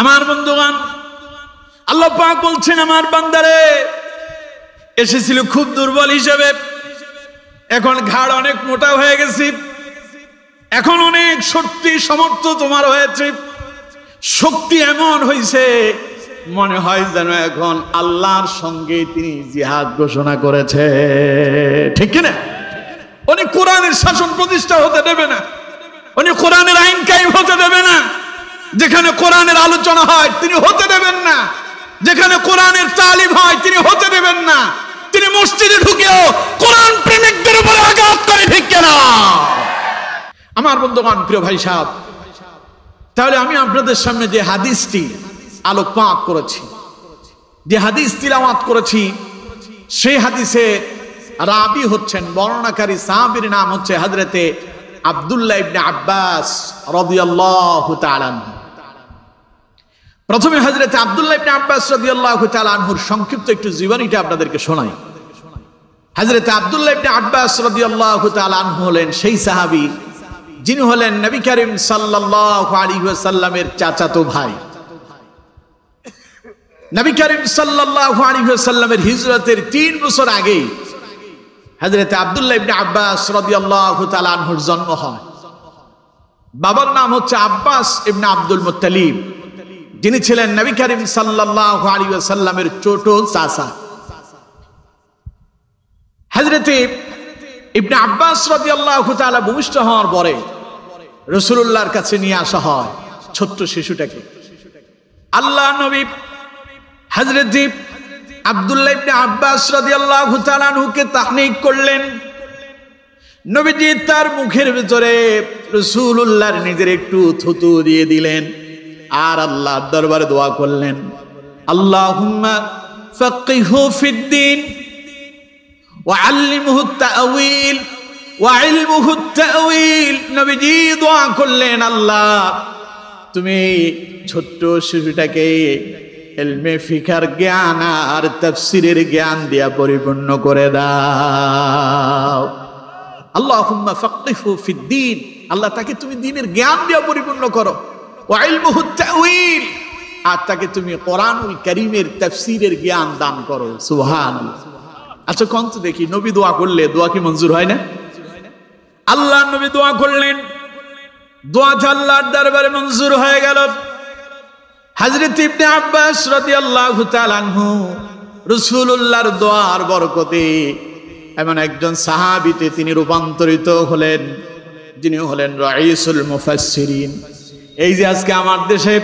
আমার বন্ধুগণ, আল্লাহ পাক বলছেন, আমার বান্দারে এসেছিল খুব দুর্বল হিসেবে, এখন ঘাড় অনেক মোটা হয়ে গেছি, এখন অনেক শক্তি সামর্থ্য তোমার হয়েছে, শক্তি এমন হয়েছে মনে হয় যেন এখন আল্লাহর সঙ্গে তিনি জিহাদ ঘোষণা করেছে, ঠিক কিনা? উনি কোরআনের শাসন প্রতিষ্ঠা হতে দেবে না, উনি কোরআনের আইন কায়েম হতে দেবে না, যেখানে কোরআনের আলোচনা হয় তিনি হতে দেবেন না, যেখানে কোরআনের তালিম হয় তিনি হতে দেবেন না। তিনি মসজিদে ঢুকেও কোরআন প্রেমিকদের উপরে আঘাত করে, ঠিক কিনা? আমার বন্ধুগণ, প্রিয় ভাই সাহেব, তাহলে আমি আপনাদের সামনে যে হাদিসটি আলোকপাত করেছি, যে হাদিস তিলাওয়াত করেছি, সেই হাদিসে রাবি হচ্ছেন, বর্ণনাকারী সাহাবীর নাম হচ্ছে হযরতে আব্দুল্লাহ ইবনে আব্বাস রাদিয়াল্লাহু তাআলা আনহু। প্রথমে হযরতে আব্দুল্লাহ ইবনে আব্বাস রাদিয়াল্লাহু তাআলা আনহুর সংক্ষিপ্ত একটু জীবনীটা আপনাদেরকে শোনাই। হযরতে আব্দুল্লাহ ইবনে আব্বাস রাদিয়াল্লাহু তাআলা আনহু হলেন সেই সাহাবী যিনি হলেন নবী করিম সাল্লাল্লাহু আলাইহি ওয়াসাল্লামের চাচাতো ভাই। নবী করিম সাল্লাল্লাহু আলাইহি ওয়াসাল্লামের হিজরতের 3 বছর আগে হযরতে আব্দুল্লাহ ইবনে আব্বাস রাদিয়াল্লাহু তাআলা আনহুর জন্ম হয়। বাবার নাম হচ্ছে আব্বাস ইবনে আব্দুল মুত্তালিব, যিনি ছিলেন নবী করিম সাল্লাল্লাহু আলাইহি ওয়াসাল্লামের ছোট চাচা। হযরতে ইবনে আব্বাস রাদিয়াল্লাহু তাআলা ভূমিষ্ঠ হওয়ার পরে রাসূলুল্লাহর কাছে নিয়ে আসা হয় ছোট্ট শিশুটাকে। আল্লাহ নবী হযরতে আব্দুল্লাহ ইবনে আব্বাস রাদিয়াল্লাহু তাআলা আনহুকে তাহনিক করলেন। নবীজি তার মুখের ভিতরে রাসূলুল্লাহর নিজের একটু থুতু দিয়ে দিলেন আর আল্লাহর দরবারে দোয়া করলেন, আল্লাহুম্মা ফাক্কিহু ফিদ্দীন ওয়া আল্লিমহু তা'ওয়িল ওয়া ইলমুহু তা'ওয়িল। নবীজি দোয়া করলেন, আল্লাহ তুমি ছোট্ট শিশুটাকে ইলমে ফিকার জ্ঞান আর তাফসীরের জ্ঞান দিয়া পরিপূর্ণ করে দাও। আল্লাহুম্মা ফাক্কিহু ফিদ্দীন, আল্লাহ তাকে তুমি দ্বীনের জ্ঞান দিয়া পরিপূর্ণ করো। ওয়া ইলমুহু তা'ওয়িল, আর তাকে তুমি কোরআনুল কারীমের তাফসীরের জ্ঞান দান করো। সুবহানাল্লাহ। আচ্ছা কোন তো দেখি, নবী দোয়া করলে দোয়া কি মঞ্জুর হয় না? আল্লাহ নবী দোয়া করলেন, দোয়া আল্লাহর দরবারে মঞ্জুর হয়ে গেল। হযরত ইবনে আব্বাস রাদিয়াল্লাহু তাআলা আনহু রাসূলুল্লাহর দোয়ার বরকতে এমন একজন সাহাবীতে তিনি রূপান্তরিত হলেন, যিনি হলেন রাইসুল মুফাসসিরিন। এই যে আজকে আমার দেশে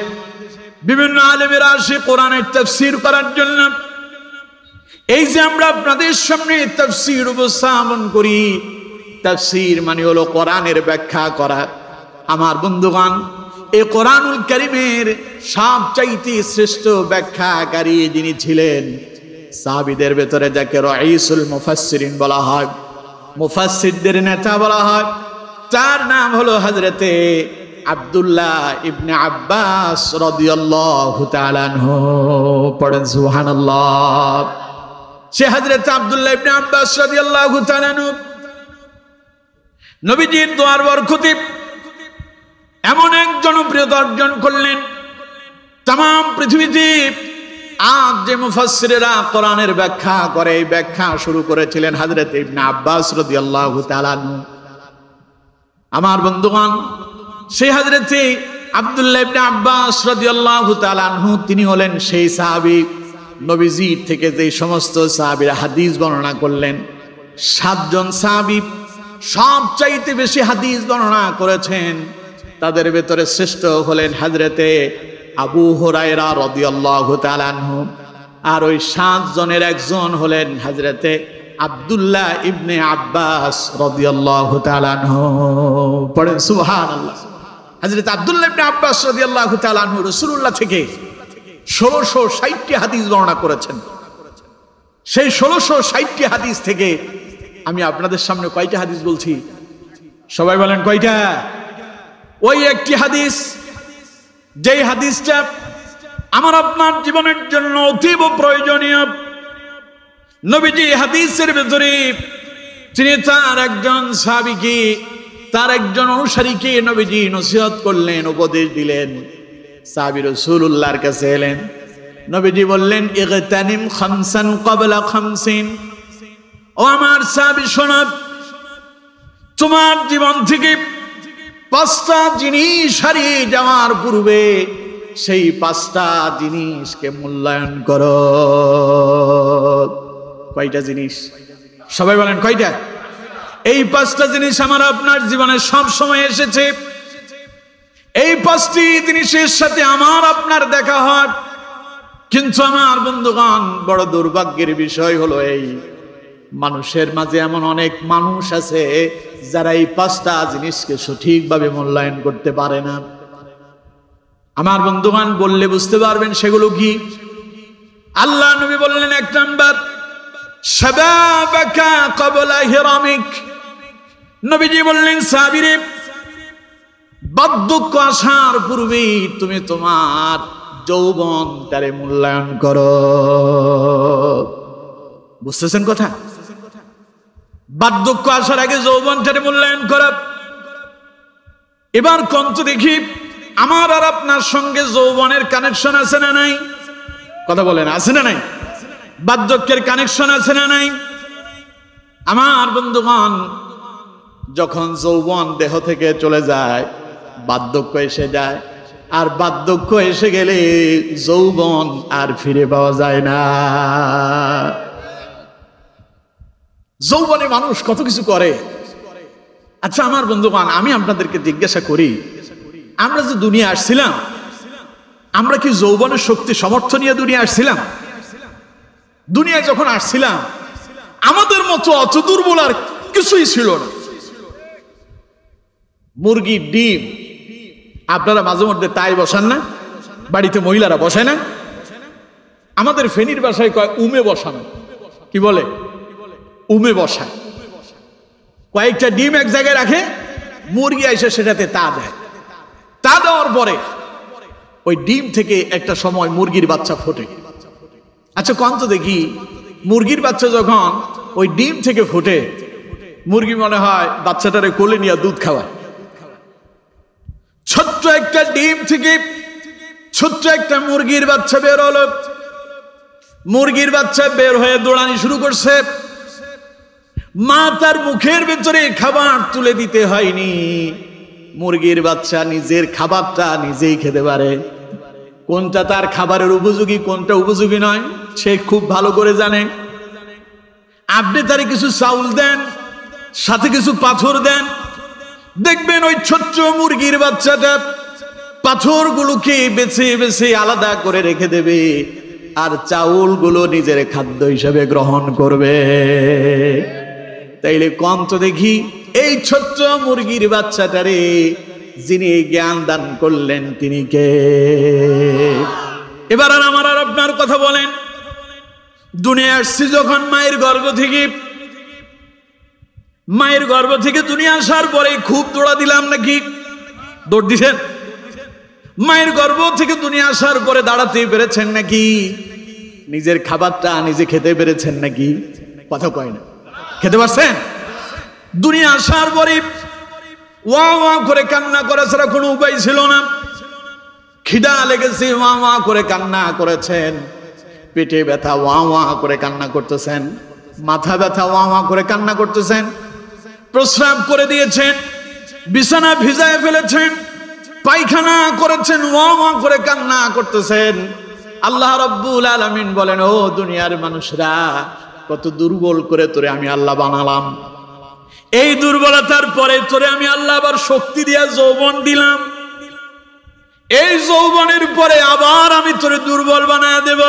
বিভিন্ন আলেমেরা আসে কোরআনের তাফসীর করার জন্য, এই যে আমরা আপনাদের সামনে তাফসীর উপস্থাপন করি, তাফসীর মানে হলো কোরআনের ব্যাখ্যা করা। আমার বন্ধুগণ, এই কোরআনুল কারীমের সবচাইতে শ্রেষ্ঠ ব্যাখ্যাকারী যিনি ছিলেন, সাহাবীদের ভেতরে যাকে রাইসুল মুফাসসিরিন বলা হয়, মুফাসসিরদের নেতা বলা হয়, তার নাম হলো হযরতে আব্দুল্লাহ ইবনে আব্বাস রাদিয়াল্লাহু তাআলা আনহু। পড়েন সুবহানাল্লাহ। সে হযরত আব্দুল্লাহ ইবনে আব্বাস রাদিয়াল্লাহু তাআলা আনহু নবীজির দোয়ার বরকতে এমন এক জনপ্রিয়তা অর্জন করলেন, তাম পৃথিবীতে আজ যে মুফাসসিরেরা কোরআনের ব্যাখ্যা করে, এই ব্যাখ্যা শুরু করেছিলেন হযরত ইবনে আব্বাস রাদিয়াল্লাহু তাআলা আনহু। আমার বন্ধুগণ, সেই হযরত আব্দুল্লাহ ইবনে আব্বাস রাদিয়াল্লাহু তাআলা আনহু তিনি হলেন সেই সাহাবী নবীজি থেকে যে সমস্ত সাহাবীরা হাদিস বর্ণনা করলেন, 7 জন সাহাবী সবচাইতে বেশি হাদিস বর্ণনা করেছেন। তাদের ভেতরে শ্রেষ্ঠ হলেন হযরতে আবু হুরায়রা রাদিয়াল্লাহু তাআলা আনহু, আর ওই 7 জনের একজন হলেন হযরতে আব্দুল্লাহ ইবনে আব্বাস রাদিয়াল্লাহু তাআলা আনহু। পড়েন সুবহানাল্লাহ। হযরত আব্দুল্লাহ ইবনে আব্বাস রাদিয়াল্লাহু তাআলা আনহু রাসূলুল্লাহ থেকে 1660টি হাদিস বর্ণনা করেছেন। সেই 1660টি হাদিস থেকে আমি আপনাদের সামনে কয়টা হাদিস বলছি? সবাই বলেন কয়টা? ওই একটি হাদিস, যেই হাদিসটা আমার আপনার জীবনের জন্য অতীব প্রয়োজনীয়। নবীজি হাদিসের ভেতরে তিনি তার একজন সাহাবীকে, তার একজন অনুসারীকে নবীজি নসিহত করলেন, উপদেশ দিলেন। সাহাবী রাসূলুল্লাহর কাছে এলেন, নবীজি বললেন ইগতানিম খামসান ক্বাবলা খামসিন। ও আমার সাহাবী শোনো, তোমার জীবন থেকে 5টা জিনিস হারিয়ে যাওয়ার পূর্বে সেই 5টা জিনিসকে মূল্যায়ন করো। কয়টা জিনিস? সবাই বলেন কয়টা? এই 5টা জিনিস আমার আপনার জীবনে সব সময় এসেছে। এই 5টি জিনিসের সাথে আমার আপনার দেখা হয়, কিন্তু আমার বন্ধুগণ বড় দুর্ভাগ্যের বিষয় হলো এই মানুষের মাঝে এমন অনেক মানুষ আছে যারা এই 5টা জিনিসকে সঠিকভাবে মূল্যায়ন করতে পারে না। আমার বন্ধুগণ বললে বুঝতে পারবেন সেগুলো কি। আল্লাহ নবী বললেন 1 নাম্বার শাবাবাকা ক্বাবলা হিরামিক। নবীজি বললেন সাহাবীরে, বার্ধক্য আসার পূর্বেই তুমি তোমার যৌবনটারে মূল্যায়ন করো। বুঝতেছেন কথা? বার্ধক্য আসার আগে যৌবনটারে মূল্যায়ন করা। এবার কোন তো দেখি আমার আর আপনার সঙ্গে যৌবনের কানেকশন আছে না নাই? কথা বলেন, আছে না নাই? বার্ধক্যের কানেকশন আছে না নাই? আমার বন্ধুগণ, যখন যৌবন দেহ থেকে চলে যায় বার্ধক্য এসে যায়, আর বার্ধক্য এসে গেলে যৌবন আর ফিরে পাওয়া যায় না। যৌবনে মানুষ কত কিছু করে। আচ্ছা আমার বন্ধুগণ, আমি আপনাদেরকে জিজ্ঞাসা করি, আমরা যে দুনিয়া আসছিলাম, আমরা কি যৌবনের শক্তি সামর্থ্য নিয়ে দুনিয়া আসছিলাম? দুনিয়ায় যখন আসছিলাম আমাদের মতো অত দুর্বল আর কিছুই ছিল না। মুরগির ডিম আপনারা মাঝে মধ্যে তাই বসান না? বাড়িতে মহিলারা বসায় না? আমাদের ফেনীর ভাষায় কয় উমে বসানো। কি বলে? উমে বসায়। কয়েকটা ডিম এক জায়গায় রাখে, মুরগি এসে সেটাতে তা দেয়। তা দেওয়ার পরে ওই ডিম থেকে একটা সময় মুরগির বাচ্চা ফোটে। আচ্ছা কোন তো দেখি, মুরগির বাচ্চা যখন ওই ডিম থেকে ফোটে, মুরগি মনে হয় বাচ্চাটারে কোলে নিয়ে দুধ খাওয়ায়। ছোট্ট একটা ডিম থেকে ছোট্ট একটা মুরগির বাচ্চা বের হলো। মুরগির বাচ্চা বের হয়ে দৌড়ানি শুরু করছে। মা তার মুখের ভেতরে খাবার তুলে দিতে হয়নি, মুরগির বাচ্চা নিজের খাবারটা নিজেই খেতে পারে। কোনটা তার খাবারের উপযোগী, কোনটা উপযোগী নয় সে খুব ভালো করে জানে। আপনি তারে কিছু চাউল দেন, সাথে কিছু পাথর দেন, দেখবেন ওই ছোট্ট মুরগির বাচ্চাটা পাথরগুলোকে বেছে বেছে আলাদা করে রেখে দেবে, আর চাউলগুলো নিজের খাদ্য হিসেবে গ্রহণ করবে। তাইলে কোন তো দেখি, এই ছোট্ট মুরগির বাচ্চাটারে যিনি জ্ঞান দান করলেন তিনি কে? এবার আর আমার আর আপনার কথা বলেন, দুনিয়া আসছি যখন মায়ের গর্ভ থেকে, মায়ের গর্ভ থেকে দুনিয়া আসার পরে খুব দৌড়া দিলাম নাকি? দৌড় দিছেন? মায়ের গর্ভ থেকে দুনিয়া আসার পরে দাঁড়াতে পেরেছেন নাকি? নিজের খাবারটা নিজে খেতে পেরেছেন নাকি? কথা কয় না। খেতে পারছেন? দুনিয়া আসার পরে ওয়া ওয়া করে কান্না করা ছাড়া কোনো উপায় ছিল না। খিদা লেগেছে, ওয়া ওয়া করে কান্না করেছেন। পেটে ব্যথা, ওয়া ওয়া করে কান্না করতেছেন। মাথা ব্যথা, ওয়া ওয়া করে কান্না করতেছেন। প্রস্রাব করে দিয়েছেন, বিছানা ভিজায় ফেলেছেন, পায়খানা করেছেন, ওয়া ওয়া করে কান্না করতেছেন। আল্লাহ রাব্বুল আলামিন বলেন, ও দুনিয়ার মানুষরা, কত দুর্বল করে তোরে আমি আল্লাহ বানালাম। এই দুর্বলতার পরে তোরে আমি আল্লাহ আবার শক্তি দিয়া যৌবন দিলাম। এই যৌবনের পরে আবার আমি তোরে দুর্বল বানায় দেব।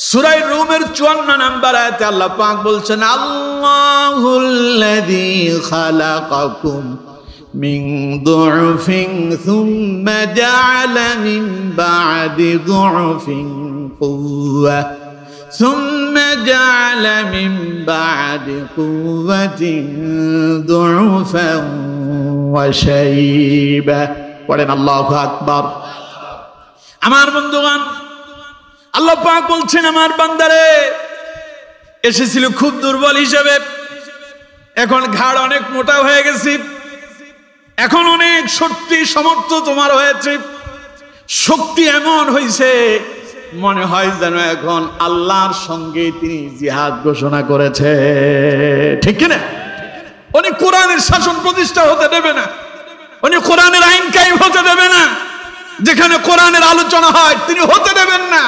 সূরা রুমের 54 নম্বর আয়াতে আল্লাহ পাক বলছেন, আল্লাহুল্লাযী খালাকাকুম মিন দু'ফিন সুম্মা জা'আলা মিন বা'দি দু'ফিন কুওয়া সুম্মা জা'আলা মিন বা'দি কুওয়াতিন দু'ফান ওয়া শাইবা। পড়েন আল্লাহু আকবার। আমার বন্ধুগণ, আল্লাহ পাক বলছেন, আমার বান্দারে এসেছিল খুব দুর্বল হিসেবে, এখন ঘাড় অনেক মোটা হয়ে গেছি, এখন অনেক শক্তি সামর্থ্য তোমার হয়েছে, শক্তি এমন হয়েছে মনে হয় যেন এখন আল্লাহর সঙ্গে তিনি জিহাদ ঘোষণা করেছে, ঠিক কিনা? উনি কোরআনের শাসন প্রতিষ্ঠা হতে দেবে না, উনি কোরআনের আইন কায়েম হতে দেবে না। যেখানে কোরআনের আলোচনা হয় তিনি হতে দেবেন না,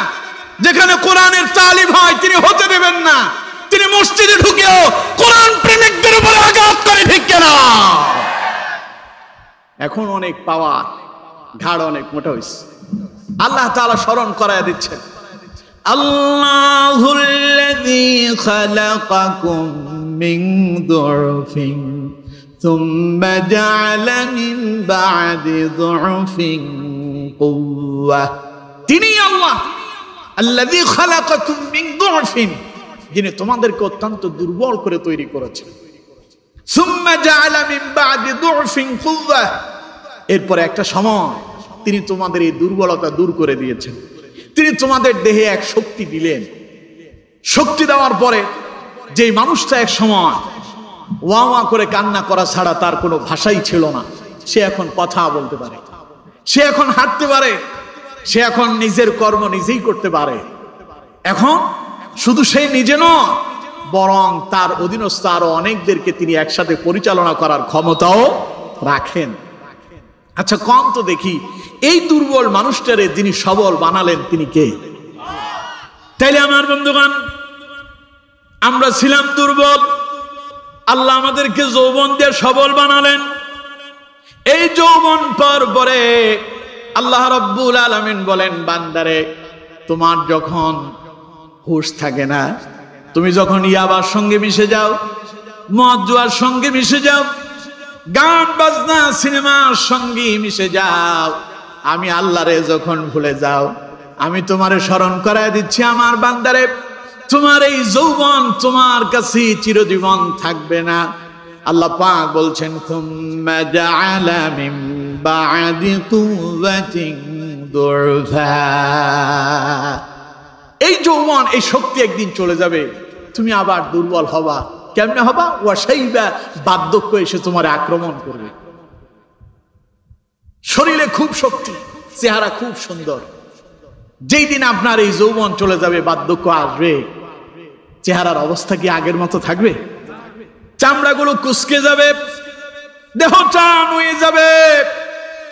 যেখানে কোরআনের তালিম হয় তিনি হতে দেবেন না। তিনি মসজিদে ঢুকেও কোরআন প্রেমিকদের উপরে আঘাত করে, ঠিক কিনা? এখন অনেক পাওয়ার, ঘাড় অনেক মোটা হয়েছে। আল্লাহ তাআলা স্মরণ করায় দিচ্ছেন, আল্লাহুল্লাযী খালাকাকুম মিন দুরফিন সুম্মা জাআলা মিন বা'দি দুরফিন কুওয়া। তিনি আল্লাহ আল্লাযী খালাকাকুম মিন দুরফিন, যিনি তোমাদেরকে অত্যন্ত দুর্বল করে তৈরি করেছেন। সুম্মা জাআলা মিন বা'দি দুরফিন কুওয়া, এরপরে একটা সময় তিনি তোমাদের এই দুর্বলতা দূর করে দিয়েছেন। তিনি তোমাদের দেহে এক শক্তি দিলেন। শক্তি দেওয়ার পরে যেই মানুষটা এক সময় ওয়া ওয়া করে কান্না করা ছাড়া তার কোনো ভাষাই ছিল না, সে এখন কথা বলতে পারে, সে এখন হাঁটতে পারে, সে এখন নিজের কর্ম নিজেই করতে পারে। এখন শুধু সে নিজে নয়, বরং তার অধীনস্থ আরো অনেকদেরকে তিনি একসাথে পরিচালনা করার ক্ষমতাও রাখেন। আচ্ছা কম তো দেখি, এই দুর্বল মানুষটারে যিনি সবল বানালেন তিনি কে? তাইলে আমার বন্ধুগণ, আমরা ছিলাম দুর্বল, আল্লাহ আমাদেরকে যৌবন দিয়ে সবল বানালেন। এই যৌবন পার পরে আল্লাহ রাব্বুল আলামিন বলেন, বান্দারে তোমার যখন হুঁশ থাকে না, তুমি যখন ইয়াবার সঙ্গে মিশে যাও, মদ জুয়ার সঙ্গে মিশে যাও, গান বাজনা সিনেমার সঙ্গে মিশে যাও, আমি আল্লাহরে যখন ভুলে যাও, আমি তোমারে স্মরণ করায় দিচ্ছি, আমার বান্দারে তোমার এই যৌবন তোমার কাছে চিরজীবন থাকবে না। আল্লাহ পাক বলছেন, সুম্মা জাআলা মিন বা'দি কুওয়াতিন দুরফা, এই যৌবন এই শক্তি একদিন চলে যাবে, তুমি আবার দুর্বল হবা। কেমনে হবা? ওয়াশাইবা, বার্ধক্য এসে তোমার আক্রমণ করবে। শরীরে খুব শক্তি, চেহারা খুব সুন্দর, যেই দিন আপনার এই যৌবন চলে যাবে, বার্ধক্য আসবে, চেহারার অবস্থা কি আগের মতো থাকবে? চামড়াগুলো কুঁচকে যাবে, দেহটা নুয়ে যাবে,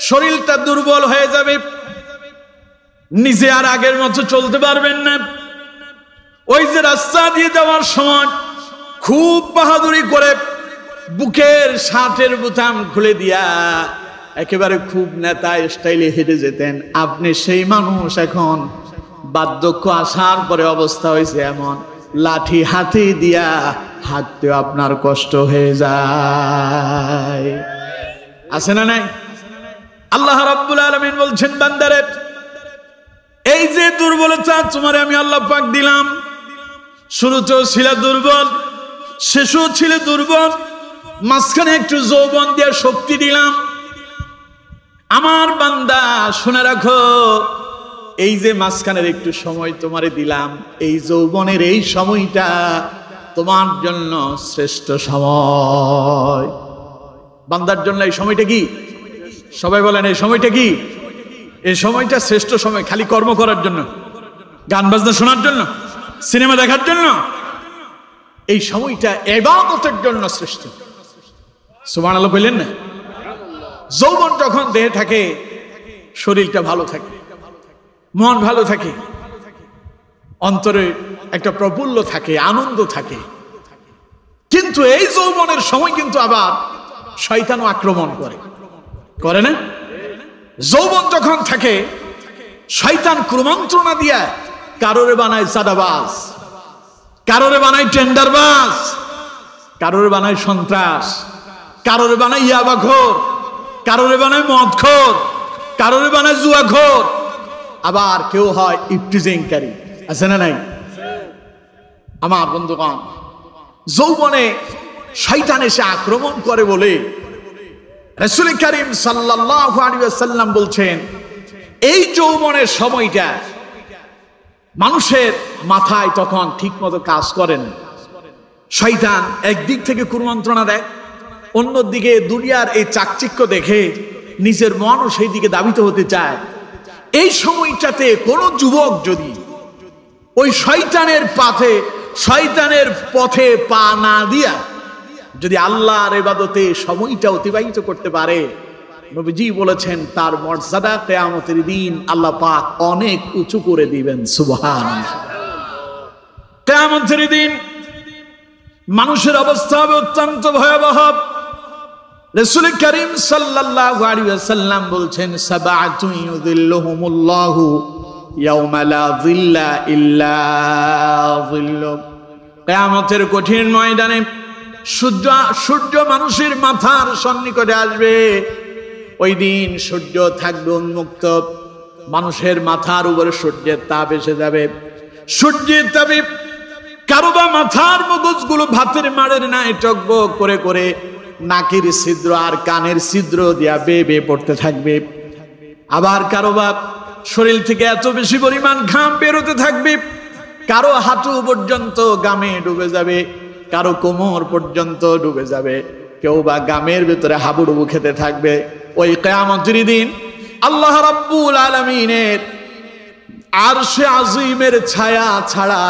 শরীরটা দুর্বল হয়ে যাবে, নিজে আর আগের মতো চলতে পারবেন না। ওই যে রাস্তা দিয়ে যাওয়ার সময় খুব বাহাদুরি করে বুকের শার্টের বোতাম খুলে দিয়া একেবারে খুব নেতা স্টাইলে হেঁটে যেতেন, আপনি সেই মানুষ এখন বার্ধক্য আসার পরে অবস্থা হয়েছে এমন, লাঠি হাতে দিয়া হাঁটতেও আপনার কষ্ট হয়ে যায়। আছে না নাই? আল্লাহ রাব্বুল আলামিন বলছেন, বান্দারে এই যে দুর্বলতা তোমারে আমি আল্লাহ পাক দিলাম, শুরুতেও ছিল দুর্বল, শেষও ছিল দুর্বল, মাঝখানে একটু যৌবন দিয়ে শক্তি দিলাম। আমার বান্দা শুনে রাখো, এই যে মাঝখানের একটু সময় তোমারে দিলাম, এই যৌবনের এই সময়টা তোমার জন্য শ্রেষ্ঠ সময়। বান্দার জন্য এই সময়টা কি? সবাই বলেন, এই সময়টা কি? এই সময়টা শ্রেষ্ঠ সময়। খালি কর্ম করার জন্য, গান বাজনা শোনার জন্য, সিনেমা দেখার জন্য? এই সময়টা ইবাদতের জন্য শ্রেষ্ঠ। সুবহানাল্লাহ বললেন না? যৌবন যখন দেহে থাকে, শরীরটা ভালো থাকে, মন ভালো থাকে, অন্তরে একটা প্রফুল্ল থাকে, আনন্দ থাকে। কিন্তু এই যৌবনের সময় কিন্তু আবার শয়তানও আক্রমণ করে না? যৌবন যখন থাকে, শয়তান কুমন্ত্রণা দিয়া কারোরে বানায় চাঁদাবাজ, কারোরে বানায় টেন্ডারবাজ, কারোরে বানায় সন্ত্রাস, কারোরে বানায় ইয়াবাখোর, কারোরে বানায় মদখোর, কারোরে বানায় জুয়াখোর, আবার কেউ হয় ইফটিজিংকারী। আছে না নাই? আমার বন্ধুগণ, যৌবনে শয়তান এসে আক্রমণ করে বলে রাসূল করিম সাল্লাল্লাহু আলাইহি ওয়াসাল্লাম বলছেন, এই যৌবনের সময়টা মানুষের মাথায় তখন ঠিক মতো কাজ করে না। শয়তান একদিক থেকে কুমন্ত্রণা দেয়, অন্যদিকে দুনিয়ার এই চাকচিক্য দেখে নিজের মনও সেই দিকে ধাবিত হতে চায়। এই সময়টাতে কোন যুবক যদি ওই শয়তানের পথে পা না দিয়া যদি আল্লাহর ইবাদতে সময়টা অতিবাহিত করতে পারে, নবীজি বলেছেন তার মর্যাদা কিয়ামতের দিন আল্লাহ পাক অনেক উঁচু করে দিবেন। সুবহানাল্লাহ। কিয়ামতের দিন মানুষের অবস্থা হবে অত্যন্ত ভয়াবহ। রাসূল করিম সাল্লাল্লাহু আলাইহি ওয়াসাল্লাম বলছেন, সাবআতুন ইউযিল্লুহুমুল্লাহু ইয়াওমা লা যিল্লা ইল্লা যিল্লু। কিয়ামতের কঠিন ময়দানে সূর্য মানুষের মাথার সন্নিকটে আসবে। ওই দিন সূর্য থাকবে উন্মুক্ত, মানুষের মাথার উপরে সূর্যের তাপ এসে যাবে। সূর্যের তাপে কারো বা মাথার মগজগুলো ভাতের মাড়ের ন্যায় টকবক করে করে নাকের ছিদ্র আর কানের ছিদ্র দিয়া বেয়ে বেয়ে পড়তে থাকবে। আবার কারো বা শরীর থেকে এত বেশি পরিমাণ ঘাম বেরোতে থাকবে, কারো হাঁটু পর্যন্ত গামে ডুবে যাবে, কারো কোমর পর্যন্ত ডুবে যাবে, কেউ বা গামের ভেতরে হাবুডুবু খেতে থাকবে। ওই কিয়ামতের দিন আল্লাহ রাব্বুল আলামিনের আরশে আজিমের ছায়া ছাড়া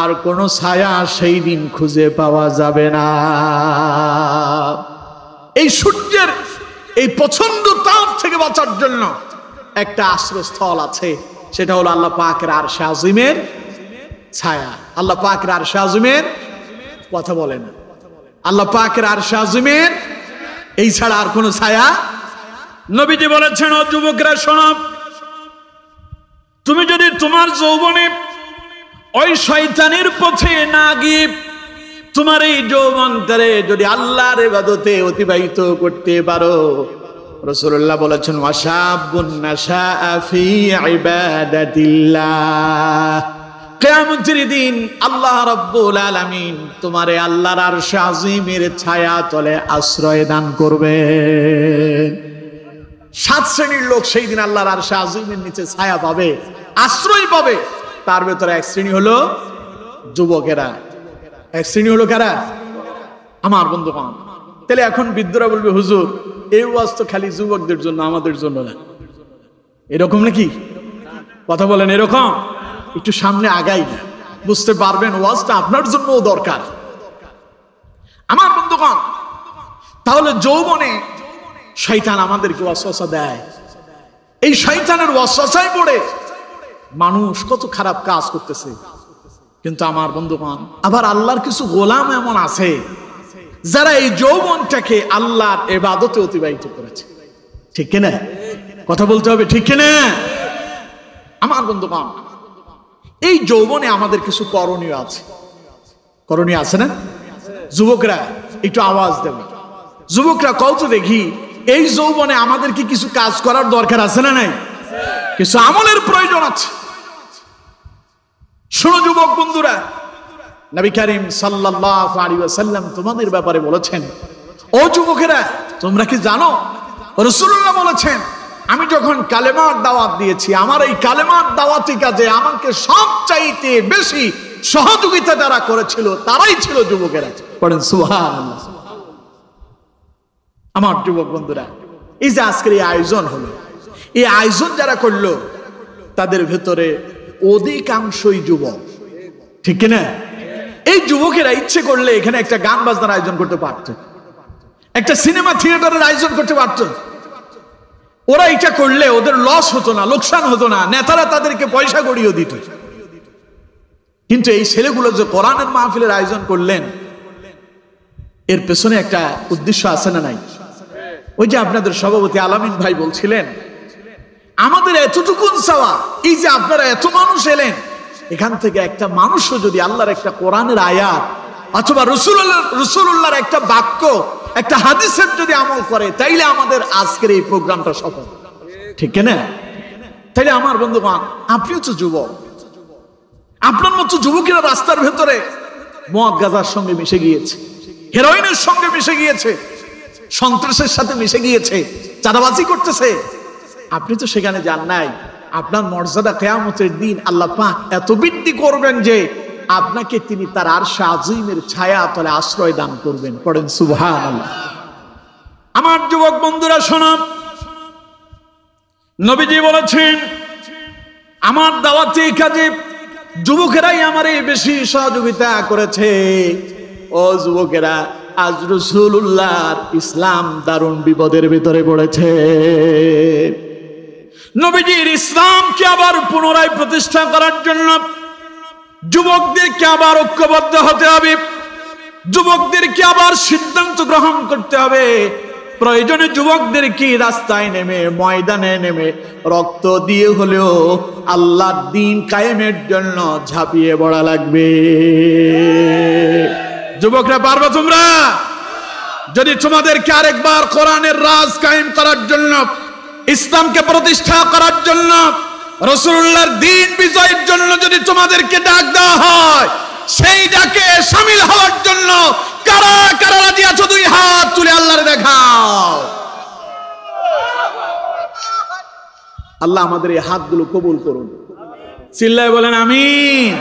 আর কোন ছায়া সেই দিন খুঁজে পাওয়া যাবে না। এই সূর্যের এই প্রচন্ড তাপ থেকে বাঁচার জন্য একটা আশ্রয়স্থল আছে, সেটা হলো আল্লাহ পাকের আরশে আজিমের ছায়া। আল্লাহ পাকের আরশে আজিমের কথা বলে না, আল্লাহ পাকের আরশে আজিমের এই ছাড়া আর কোন ছায়া। নবীজি বলেছেন, ও যুবকরা শোনো, তুমি যদি তোমার যৌবনে ওই শয়তানের পথে না গিয়ে তোমার এই যৌবনটারে যদি আল্লাহর ইবাদতে অতিবাহিত করতে পারো, রাসূলুল্লাহ বলেছেন, ওয়াশাবুন নাশাআ ফি ইবাদাতিল্লাহ, কিয়ামতের দিন আল্লাহ রাব্বুল আলামিন তোমারে আল্লাহর আরশে আজিমের ছায়া তলে আশ্রয় দান করবেন। 7 শ্রেণীর লোক সেই দিন আল্লাহর আরশে আজিমের নিচে ছায়া পাবে, আশ্রয় পাবে। তার ভেতরে এক শ্রেণী হলো যুবকেরা। এক শ্রেণী হলো কারা? আমার বন্ধুগণ। তাহলে এখন বৃদ্ধরা বলবে, হুজুর এই ওয়াজ তো খালি যুবকদের জন্য, আমাদের জন্য না, এরকম নাকি? কথা বলেন এরকম? একটু সামনে আগাই না, বুঝতে পারবেন ওয়াজটা আপনার জন্যও দরকার। আমার বন্ধুগণ, তাহলে যৌবনে শয়তান আমাদেরকে ওয়াসওয়াসা দেয়। এই শয়তানের ওয়াসওয়াসায় পড়ে মানুষ কত খারাপ কাজ করতেছে। কিন্তু আমার বন্ধুগণ, আবার আল্লাহর কিছু গোলাম এমন আছে যারা এই যৌবনটাকে আল্লাহর ইবাদতে অতিবাহিত করেছে। ঠিক কিনা? কথা বলতে হবে, ঠিক কিনা? আমার বন্ধুগণ, এই যৌবনে আমাদের কিছু করণীয় আছে। করণীয় আছে না? যুবকরা একটু আওয়াজ দেবে। যুবকরা কত দেখি, এই যৌবনে আমাদের কি কিছু কাজ করার দরকার আছে না নাই? কিছু আমলের প্রয়োজন আছে। শোনো যুবক বন্ধুরা, নবী করিম সাল্লাল্লাহু আলাইহি ওয়াসাল্লাম তোমাদের ব্যাপারে বলেছেন, ও যুবকেরা তোমরা কি জানো, রাসূলুল্লাহ বলেছেন, আমি যখন কালেমার দাওয়াত দিয়েছি, আমার এই কালেমার দাওয়াতি কাজে আমাকে সবচাইতে বেশি সহযোগিতা যারা করেছিল তারাই ছিল যুবকেরা। পড়েন সুবহানাল্লাহ। আমার যুবক বন্ধুরা, এই যে আজকের এই আয়োজন হলো, এই আয়োজন যারা করলো তাদের ভেতরে অধিকাংশই যুবক। ঠিক কিনা? এই যুবকেরা ইচ্ছে করলে এখানে একটা গান বাজনার আয়োজন করতে পারত, একটা সিনেমা থিয়েটারের আয়োজন করতে পারত। ওরা এটা করলে ওদের লস হতো না, লোকসান হতো না, নেতারা তাদেরকে পয়সা গড়িয়ে দিত। কিন্তু এই ছেলেগুলো যে কোরআনের মাহফিলের আয়োজন করলেন, এর পেছনে একটা উদ্দেশ্য আছে না নাই? ওই যে আপনাদের সভাপতি আলামিন ভাই বলছিলেন, আমাদের এতটুকুন চাওয়া, এই যে আপনারা এত মানুষ এলেন, এখান থেকে একটা মানুষও যদি আল্লাহর একটা কোরআনের আয়াত অথবা রাসূলুল্লাহর একটা বাক্য, একটা হাদিসের যদি আমল করে, তাইলে আমাদের আজকের এই প্রোগ্রামটা সফল। ঠিক না? তাইলে আমার বন্ধুগণ, আপনিও তো যুবক, আপনার মতো যুবকেরা রাস্তার ভেতরে মদ গাঁজার সঙ্গে মিশে গিয়েছে, হেরোইনের সঙ্গে মিশে গিয়েছে, সন্ত্রাসের সাথে মিশে গিয়েছে, চাঁদাবাজি করতেছে। আপনি তো সেখানে যান নাই। আপনার মর্যাদা কিয়ামতের দিন আল্লাহ পাক এত বৃদ্ধি করবেন যে আপনাকে তিনি তার আরশে আজিমের ছায়া তলে আশ্রয় দান করবেন। পড়েন সুবহানাল্লাহ। আমার যুবক বন্ধুরা শোনো, নবীজি বলেছেন, আমার দাওয়াতে কাজে যুবকেরাই আমারে বেশি সহযোগিতা করেছে। ও যুবকেরা, আজ রাসূলুল্লাহর ইসলাম দারুণ বিপদের ভিতরে পড়েছে। নবীজির ইসলামকে আবার পুনরায় প্রতিষ্ঠা করার জন্য যুবকদেরকে আবার ঐক্যবদ্ধ হতে হবে, যুবকদেরকে আবার সিদ্ধান্ত গ্রহণ করতে হবে। প্রয়োজনে যুবকদেরকে রাস্তায় নেমে, ময়দানে নেমে রক্ত দিয়ে হলেও আল্লাহর দ্বীন কায়েমের জন্য ঝাঁপিয়ে পড়া লাগবে। যুবকরা, পারবে তোমরা? যদি তোমাদেরকে আরেকবার কোরআনের রাজ কায়েম করার জন্য, ইসলামকে প্রতিষ্ঠা করার জন্য, রাসূলুল্লাহর দ্বীন বিজয়ের জন্য যদি তোমাদেরকে ডাক দেওয়া হয়, সেই ডাকে শামিল হওয়ার জন্য কারা কারা রাজি আছো? দুই হাত তুলে আল্লাহরে দেখাও। আল্লাহ আমাদের এই হাতগুলো কবুল করুন। চিল্লায় বলেন আমিন।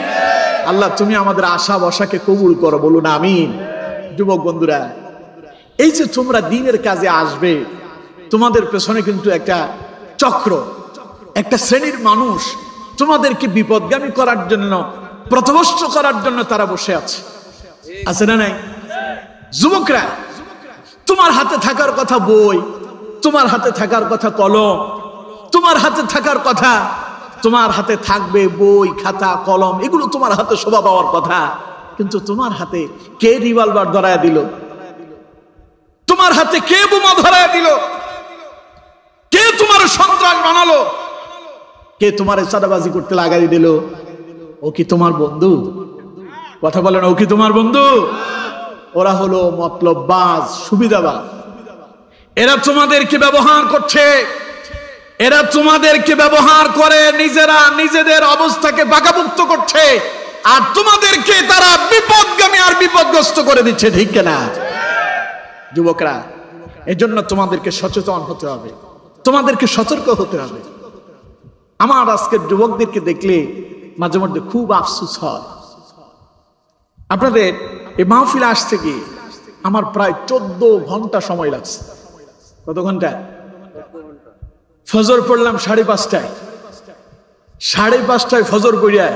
আল্লাহ তুমি আমাদের আশা বসাকে কবুল করো, বলুন আমিন। যুবক বন্ধুরা, এই যে তোমরা দ্বীনের কাজে আসবে, তোমাদের পেছনে কিন্তু একটা চক্র, একটা শ্রেণীর মানুষ তোমাদেরকে বিপদগামী করার জন্য, পথভ্রষ্ট করার জন্য তারা বসে আছে। আছে না নাই? যুবকরা, তোমার হাতে থাকার কথা বই, তোমার হাতে থাকার কথা কলম, তোমার হাতে থাকার কথা, তোমার হাতে থাকবে বই, খাতা, কলম, এগুলো তোমার হাতে শোভা পাওয়ার কথা। কিন্তু তোমার হাতে কে রিভলভার ধরায় দিল? তোমার হাতে কে বোমা ধরায় দিল? কে তোমার সন্ত্রাস বানালো? কে তোমার চাঁদাবাজি করতে লাগাই দিল? ও কি তোমার বন্ধু? কথা বলেন, ও কি তোমার বন্ধু? ওরা হলো মতলববাজ, সুবিধাবাজ। এরা তোমাদেরকে ব্যবহার করছে, এরা তোমাদেরকে ব্যবহার করে নিজেরা নিজেদের অবস্থাকে বাঁকামুক্ত করছে, আর তোমাদেরকে তারা বিপদগামী আর বিপদগ্রস্ত করে দিচ্ছে। ঠিক কিনা যুবকরা? এজন্য তোমাদেরকে সচেতন হতে হবে, তোমাদেরকে সতর্ক হতে হবে। আমার আজকের যুবকদেরকে দেখলে মাঝে মধ্যে খুব আফসোস হয়। আপনাদের এই মাহফিলে আসতে গিয়ে আমার প্রায় 14 ঘন্টা সময় লাগছে। কত ঘন্টা? ফজর পড়লাম 5:30টায়, 5:30টায় ফজর পড়িয়া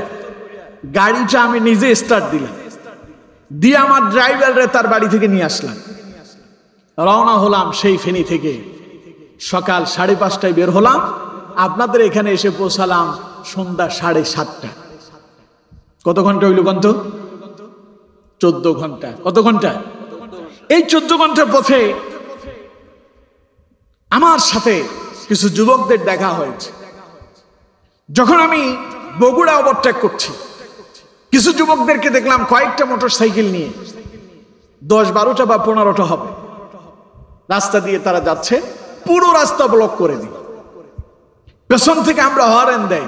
গাড়িটা আমি নিজে স্টার্ট দিলাম, দিয়ে আমার ড্রাইভাররে তার বাড়ি থেকে নিয়ে আসলাম। রওনা হলাম সেই ফেনী থেকে। সকাল 5:30টায় বের হলাম, আপনাদের এখানে এসে পৌঁছালাম সন্ধ্যা 7:30। কত ঘন্টা হইল? কত? 14 ঘন্টা। কত ঘন্টা? এই 14 ঘন্টার পথে আমার সাথে কিছু যুবকদের দেখা হয়েছে। যখন আমি বগুড়া ওভারটেক করছি, কিছু যুবকদেরকে দেখলাম কয়েকটা মোটর সাইকেল নিয়ে, 10-12টা বা 15টা হবে, রাস্তা দিয়ে তারা যাচ্ছে। পুরো রাস্তা ব্লক করে দিই। পেছন থেকে আমরা হর্ন দেই,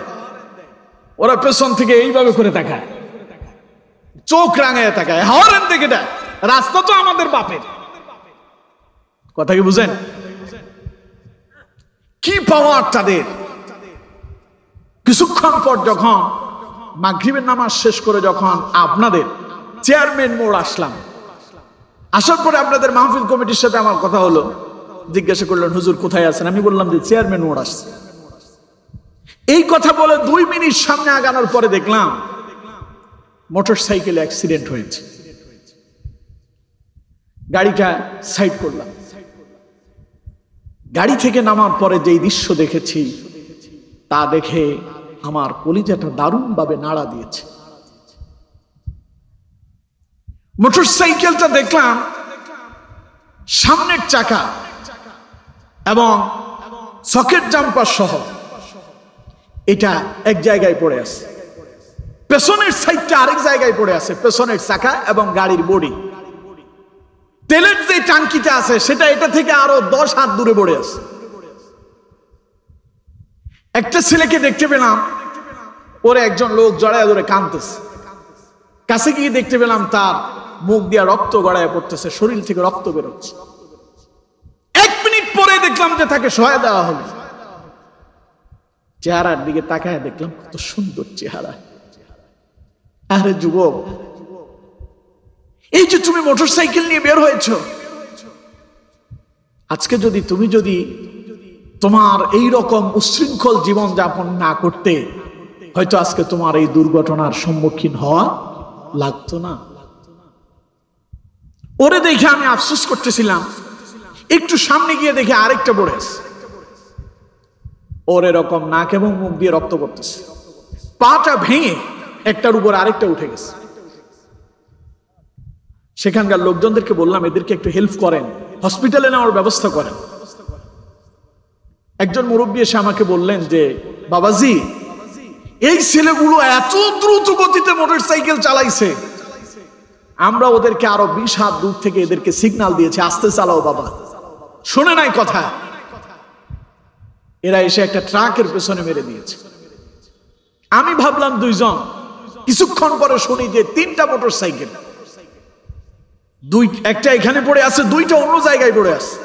ওরা পেছন থেকে এইভাবে করে তাকায়, চোখ রাঙায় তাকায়। হর্ন থেকে দেয়, রাস্তা তো আমাদের বাপের। কথা কি বুঝেন? কি পাওয়ার তাদের! কিছুক্ষণ পর যখন মাগরিবের নামাজ শেষ করে যখন আপনাদের চেয়ারম্যান মোড় আসলাম, আসার পরে আপনাদের মাহফিল কমিটির সাথে আমার কথা হলো। জিজ্ঞাসা করলেন, হুজুর কোথায় আছেন? আমি বললাম যে চেয়ারম্যান মোড় আসছে। এই কথা বলে 2 মিনিট সামনে আগানোর পরে দেখলাম মোটর সাইকেল অ্যাক্সিডেন্ট হয়েছে। গাড়িটা সাইড করলাম। গাড়ি থেকে নামার পরে যেই দৃশ্য দেখেছি তা দেখে আমার কলিজাটা দারুণভাবে নাড়া দিয়েছে। মোটর সাইকেলটা দেখলাম সামনের চাকা এবং সকেট জাম্পার সহ এটা এক জায়গায় পড়ে আছে, পেছনের সাইডটা আরেক জায়গায় পড়ে আছে। পেছনের চাকা এবং গাড়ির বডি, তেলের যে টাঙ্কিটা আছে সেটা এটা থেকে আরো 10 হাত দূরে পড়ে আছে। একটা ছেলেকে দেখতে পেলাম, ওরে একজন লোক জড়ায় ধরে কাঁদতেছে। কাছে গিয়ে দেখতে পেলাম তার মুখ দিয়ে রক্ত গড়ায় পড়তেছে, শরীর থেকে রক্ত বেরোচ্ছে। 1 মিনিট পরে দেখলাম যে তাকে সহায় দেওয়া হলো। চেহারার দিকে তাকায় দেখলাম কত সুন্দর চেহারা। আরে যুবক, এই যে তুমি মোটর সাইকেল নিয়ে বের হয়েছো, আজকে তুমি যদি তোমার এই রকম উশৃঙ্খল জীবন যাপন না করতে, হয়তো আজকে তোমার এই দুর্ঘটনার সম্মুখীন হওয়া লাগতো না। ওরে দেখে আমি আফসোস করতেছিলাম, একটু সামনে গিয়ে দেখে আরেকটা পড়ে আছে, ওর এরকম নাক এবং মুখ দিয়ে রক্ত পড়তেছে, পাটা ভেঙে একটার উপর আরেকটা উঠে গেছে। সেখানকার লোকজনদেরকে বললাম, এদেরকে একটু হেল্প করেন, হসপিটালে নেওয়ার ব্যবস্থা করেন। একজন মুরব্বী এসে আমাকে বললেন যে, বাবাজি, এই ছেলেগুলো এত দ্রুত গতিতে মোটরসাইকেল চালাইছে, আমরা ওদেরকে আরো 20 হাত দূর থেকে এদেরকে সিগন্যাল দিয়েছি, আস্তে চালাও বাবা, শুনে নাই কথা। এরা এসে একটা ট্রাকের পেছনে মেরে দিয়েছে। আমি ভাবলাম দুইজন, কিছুক্ষণ পরে শুনি যে 3টা মোটরসাইকেল, একটা এখানে পড়ে আছে, 2টা অন্য জায়গায় পড়ে আছে।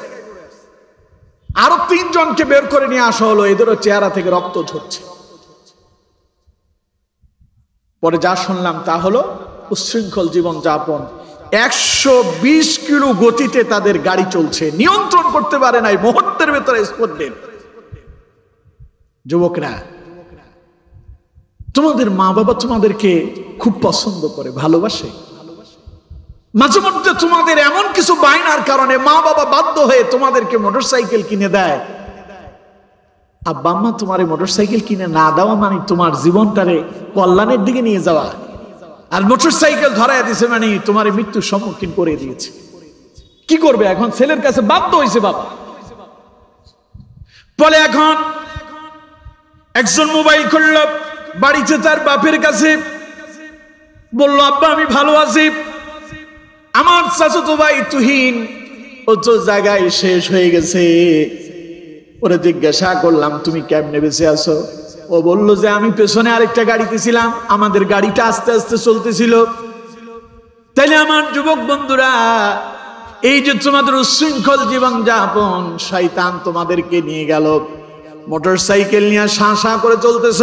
আরো 3 জনকে বের করে নিয়ে আসা হলো, এদেরও চেহারা থেকে রক্ত ঝরছে। পরে যা শুনলাম তা হলো উচ্ছৃঙ্খল জীবন যাপন। 120 কিলো গতিতে তাদের গাড়ি চলছে, নিয়ন্ত্রণ করতে পারে নাই, মুহূর্তের ভেতরে স্পট ডেড। যুবকরা, তোমাদের মা বাবা তোমাদেরকে খুব পছন্দ করে, ভালোবাসে। মাঝে মধ্যে তোমাদের এমন কিছু বায়নার কারণে মা বাবা বাধ্য হয়ে তোমাদেরকে মোটরসাইকেল কিনে দেয়। আব্বা আম্মা তোমার মোটরসাইকেল কিনে না দেওয়া মানে তোমার জীবনটারে কল্যাণের দিকে নিয়ে যাওয়া, আর মোটরসাইকেল ধরায় দিছে মানে তোমার মৃত্যুর সম্মুখীন করে দিয়েছে। কি করবে এখন? ছেলের কাছে বাধ্য হয়েছে বাবা। বলে এখন একজন মোবাইল করল, বাড়িতে তার বাপের কাছে বলল, আব্বা আমি ভালো আছি, আমার চাচাতো ভাই তুহিন ও তো জায়গায় শেষ হয়ে গেছে। ওরে জিজ্ঞাসা করলাম, তুমি কেমনে বেঁচে আছো? ও বলল যে আমি পেছনে আরেকটা গাড়িতে ছিলাম, আমাদের গাড়িটা আস্তে আস্তে চলতেছিল। তাইলে আমার যুবক বন্ধুরা, এই যে তোমাদের উচ্ছৃঙ্খল জীবন যাপন, শয়তান তোমাদেরকে নিয়ে গেল, মোটরসাইকেল নিয়ে শাঁ শাঁ করে চলতেছ,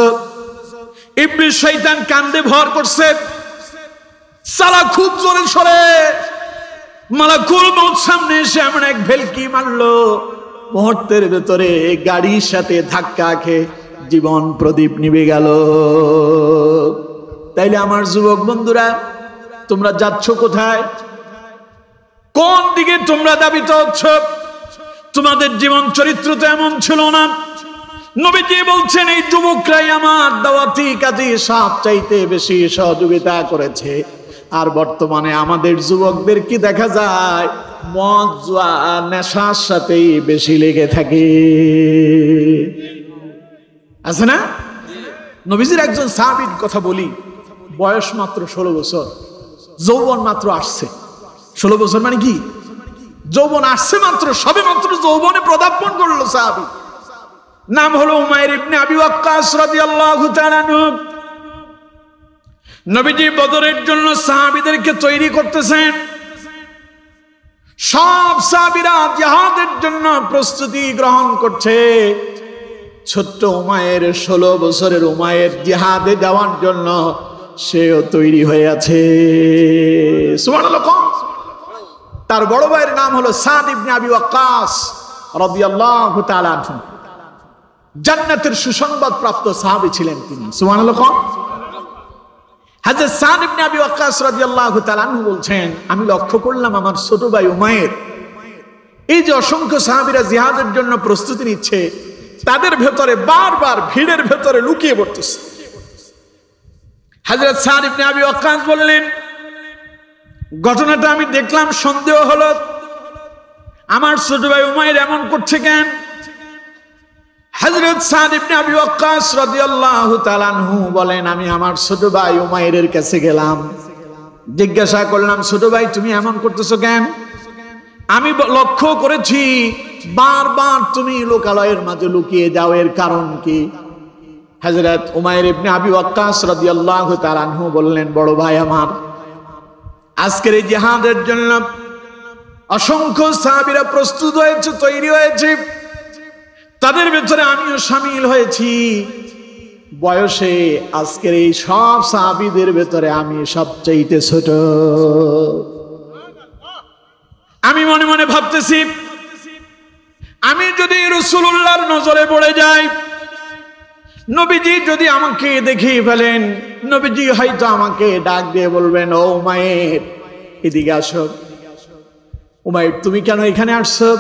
ইবলিস শয়তান কান্দে ভর করছে, সালা খুব জোরে সরে, মালাকুল মউত সামনে এসে এমন এক ভেলকি মারলো, মুহূর্তের ভেতরে গাড়ির সাথে ধাক্কা খেয়ে জীবন প্রদীপ নিভে গেল। তাইলে আমার যুবক বন্ধুরা, তোমরা যাচ্ছ কোথায়? কোন দিকে তোমরা দাবিত হচ্ছ? তোমাদের জীবন চরিত্র তো এমন ছিল না। নবীজি বলছেন, এই যুবকরাই আমার দাওয়াতি কাজে সবচাইতে বেশি সহযোগিতা করেছে। আর বর্তমানে আমাদের যুবকদের কি দেখা যায়, মদ জুয়া নেশার সাথেই বেশি লেগে থাকে, আছে না? নবীজির একজন সাহাবীর কথা বলি, বয়স মাত্র 16 বছর, যৌবন মাত্র আসছে। 16 বছর মানে কি? যৌবন আসছে মাত্র, সবে মাত্র যৌবনে পদার্পণ করলো সাহাবী। নাম হলো উমাইর ইবনে আবি ওয়াক্কাস রাদিয়াল্লাহু তাআলা আনহু। নবীজি বদরের জন্য সাহাবীদেরকে তৈরি করতেছেন। সব সাহাবীরা জিহাদের জন্য প্রস্তুতি গ্রহণ করছে। ছোট্ট উমাইর, 16 বছরের উমাইর জিহাদে যাওয়ার জন্য সেও তৈরি হয়ে আছে। সুবহানাল্লাহ। তার বড় ভাইয়ের নাম হলো সাদ ইবনে আবি ওয়াক্কাস রাদিয়াল্লাহু তাআলা আনহু। জান্নাতের সুসংবাদ প্রাপ্ত সাহাবী ছিলেন তিনি। সুবহানাল্লাহ। হযরত সাদ ইবনে আবি ওয়াক্কাস রাদিয়াল্লাহু তাআলা আনহু বলছেন, আমি লক্ষ্য করলাম আমার ছোট ভাই উমাইর, এই যে অসংখ্য সাহাবীরা জিহাদের জন্য প্রস্তুতি নিচ্ছে, তাদের ভেতরে বারবার ভিড়ের ভেতরে লুকিয়ে পড়তেছে। হযরত সাদ ইবনে আবি ওয়াক্কাস বললেন, ঘটনাটা আমি দেখলাম, সন্দেহ হলো আমার ছোট ভাই উমাইর এমন করছে কেন? হযরত সাদ ইবনে আবি ওয়াক্কাস রাদিয়াল্লাহু তাআলা আনহু বলেন, আমি আমার ছোট ভাই উমাইরের কাছে গেলাম, জিজ্ঞাসা করলাম, ছোট ভাই তুমি এমন করতেছো কেন? আমি লক্ষ্য করেছি বারবার তুমি লোকালয়ের মাঝে লুকিয়ে যাও, এর কারণ কি? হযরত উমাইর ইবনে আবি ওয়াক্কাস রাদিয়াল্লাহু তাআলা আনহু বললেন, বড় ভাই আমার, আজকের এই জিহাদের জন্য অসংখ্য সাহাবীরা প্রস্তুত হয়েছে, তৈরি হয়েছে, তাদের ভেতরে আমিও শামিল হয়েছি। বয়সে আজকের এই সব সাহাবীদের ভেতরে আমি সবচাইতে ছোট। আমি মনে মনে ভাবতেছি, আমি যদি রাসূলুল্লাহর নজরে পড়ে যাই, নবীজি যদি আমাকে দেখে ফেলেন, নবীজি হয়তো আমাকে ডাক দিয়ে বলবেন, ও উমাইর এদিকে আসো। উমাইর তুমি কেন এখানে আসছো?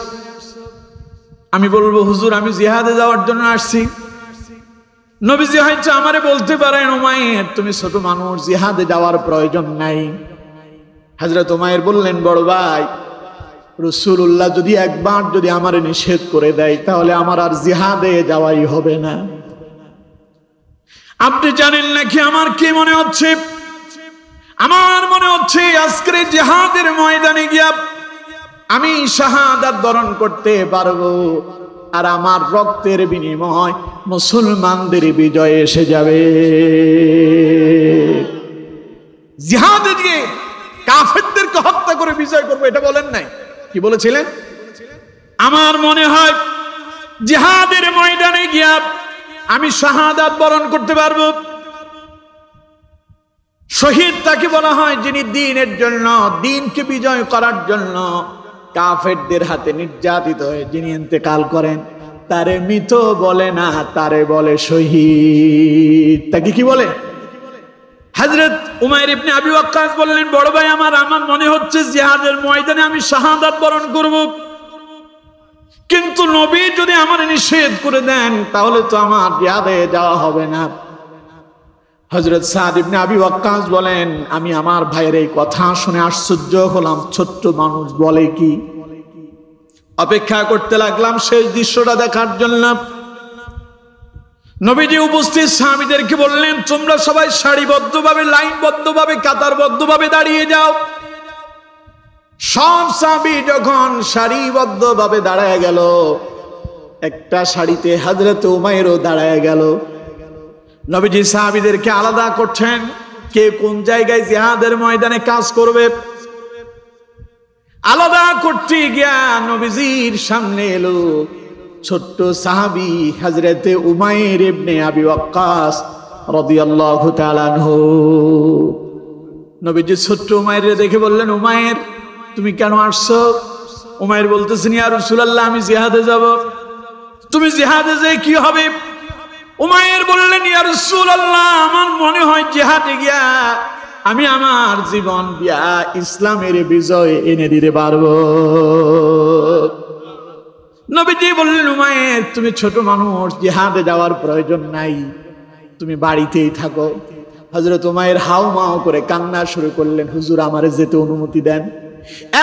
আমি বলবো, হুজুর আমি জিহাদে যাওয়ার জন্য আসছি। নবীজি হয়তো আমারে বলতে পারেন, উমাইর তুমি ছোট মানুষ, জিহাদে যাওয়ার প্রয়োজন নাই। হযরত উমাইর বললেন, বড় ভাই রাসূলুল্লাহ যদি একবার যদি আমারে নিষেধ করে দেয় তাহলে আমার আর জিহাদে যাওয়াই হবে না। আপনি জানেন নাকি আমার কি মনে হচ্ছে? আমার মনে হচ্ছে আজকের জিহাদের ময়দানে গিয়া আমি শাহাদাত বরণ করতে পারবো, আর আমার রক্তের বিনিময় মুসলমানদের বিজয় এসে যাবে। জিহাদে গিয়ে কাফেরদেরকে হত্যা করে বিজয় করবো, এটা বলেন নাই? কি বলেছিলেন? আমার মনে হয় জিহাদের ময়দানে গিয়া আমি শাহাদাত বরণ করতে পারবো। শহীদ তাকে বলা হয় যিনি দ্বীনের জন্য, দ্বীনকে বিজয় করার জন্য কাফেরদের হাতে নির্যাতিত হয়ে যিনি ইন্তেকাল করেন, তারে মৃত বলে না, তারে বলে শহীদ। তাকে কি বলে? হযরত উমাইর ইবনে আবি ওয়াক্কাস বললেন, বড় ভাই আমার মনে হচ্ছে জিহাদের ময়দানে আমি শাহাদাত বরণ করব, কিন্তু নবী যদি আমার নিষেধ করে দেন তাহলে তো আমার জিহাদে যাওয়া হবে না। হযরত সাদ ইবনে আবি ওয়াক্কাস বলেন, আমি আমার ভাইয়ের এই কথা শুনে আশ্চর্য হলাম, ছোট্ট মানুষ বলে কি। অপেক্ষা করতে লাগলাম শেষ দৃশ্যটা দেখার জন্য। নবীজি উপস্থিত সাহাবীদেরকে বললেন, তোমরা সবাই সারিবদ্ধভাবে, লাইনবদ্ধভাবে, কাতারবদ্ধভাবে দাঁড়িয়ে যাও। সব সাহাবী যখন সারিবদ্ধভাবে দাঁড়ায় গেল, একটা সারিতে হযরত উমাইরও দাঁড়ায় গেল। নবীজি সাহাবীদেরকে আলাদা করছেন, কে কোন জায়গায় জিহাদের ময়দানে কাজ করবে। আলাদা করতে গিয়া নবীজির সামনে এলো ছোট্ট সাহাবী হযরতে উমাইর ইবনে আবি ওয়াক্কাস রাদিয়াল্লাহু তাআলা আনহু। নবীজি ছোট্ট উমাইরকে দেখে বললেন, উমাইর তুমি কেন আসছো? উমাইর বলতেছেন, ইয়া রাসূলুল্লাহ আমি জিহাদে যাব। তুমি জিহাদে যেয়ে কি হবে? উমাইর বললেন, ইয়া রাসূলুল্লাহ আমার মনে হয় জিহাদে গিয়া আমি আমার জীবন দিয়া ইসলামের বিজয় এনে দিতে পারবো। নবীজি বললেন, উমাইর তুমি ছোট মানুষ, জিহাদে যাওয়ার প্রয়োজন নাই, তুমি বাড়িতেই থাকো। হযরত উমাইর হাউমাউ করে কান্না শুরু করলেন, হুজুর আমারে যেতে অনুমতি দেন।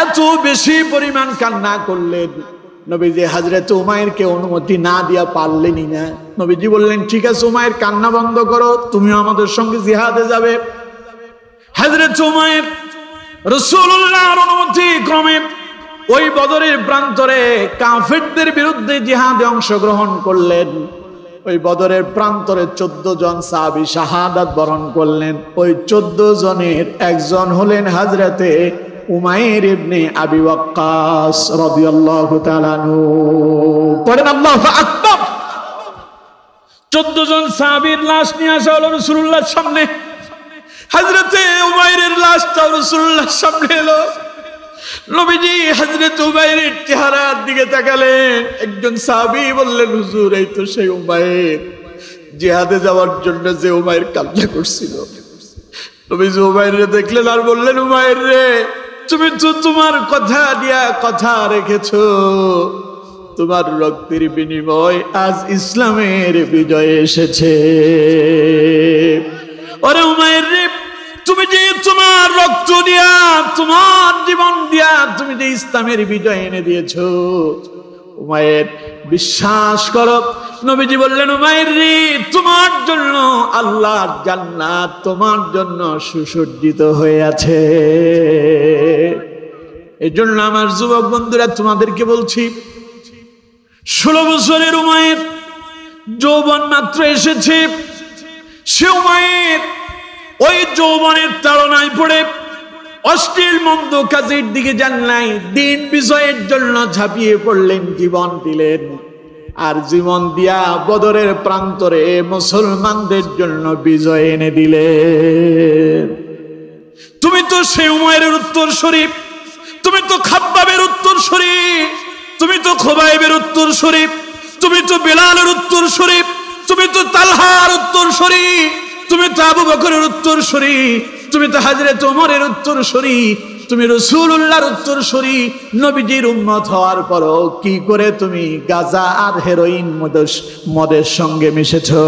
এত বেশি পরিমাণ কান্না করলেন, নবীজি হযরত উমাইরকে অনুমতি না দিয়া পারলেনই না। নবীজি বললেন, ঠিক আছে উমাইর কান্না বন্ধ করো, তুমিও আমাদের সঙ্গে জিহাদে যাবে। হযরত উমাইর রাসূলুল্লাহর অনুমতি ক্রমে ওই বদরের প্রান্তরে কাফেরদের বিরুদ্ধে জিহাদে অংশগ্রহণ করলেন। ওই বদরের প্রান্তরে 14 জন সাহাবী শাহাদাত বরণ করলেন। ওই 14 জনের একজন হলেন হযরতে উমাইর ইবনে আবি ওয়াক্কাস রাদিয়াল্লাহু তাআলা আনহু। পড়েন আল্লাহু আকবার। 14 জন সাহাবীর লাশ নিয়ে আসা হলো রাসূলুল্লাহর সামনে। হযরতে উমাইরের লাশটা রাসূলুল্লাহর সামনে এলো। নবীজি হযরত উমাইরের চেহারার দিকে তাকালেন। একজন সাহাবী বললেন, হুজুর এই তো সেই উমাইর, জিহাদে যাওয়ার জন্য যে উমাইর কান্না করছিল। নবীজি উমাইরকে দেখলেন আর বললেন, উমাইর রে তুমি তো তোমার কথা দিয়া কথা রেখেছো, তোমার রক্তের বিনিময় আজ ইসলামের বিজয় এসেছে। ওরে উমাইর রে তুমি যে তোমার রক্ত দিয়া, তোমার জীবন দিয়া তুমি যে ইসলামের বিজয় এনে দিয়েছো, উমাইর বিশ্বাস করো। নবীজি বললেন, উমাইর রে তোমার জন্য আল্লাহর জান্নাত তোমার জন্য সুসজ্জিত হয়ে আছে। এই জন্য আমার যুবক বন্ধুরা তোমাদেরকে বলছি, 16 বছরের উমাইর যৌবন মাত্র এসেছে। সে উমাইর ওই যৌবনের তাড়নায় পড়ে অশ্লীল মন্দ কাজের দিকে যান নাই, দিন বিজয়ের জন্য ঝাঁপিয়ে পড়লেন, জীবন দিলেন। আর জীবন দিয়া বদরের প্রান্তরে মুসলমানদের জন্য বিজয় এনে দিলেন। তুমি তো সেই উমাইরের উত্তরসূরি, তুমি তো খাব্বাবের উত্তরসূরি, তুমি তো খুবাইবের উত্তরসূরি, তুমি তো বিলালের উত্তরসূরি, তুমি তো তালহার উত্তরসূরি, তুমি তো আবু বকরের উত্তরসূরি, তুমি তো হযরত ওমরের উত্তরসূরি, তুমি রাসূলুল্লাহর উত্তরসূরি। নবীজির উম্মত হওয়ার পরও কি করে তুমি গাঁজা আর হেরোইন মদের সঙ্গে মিশেছো?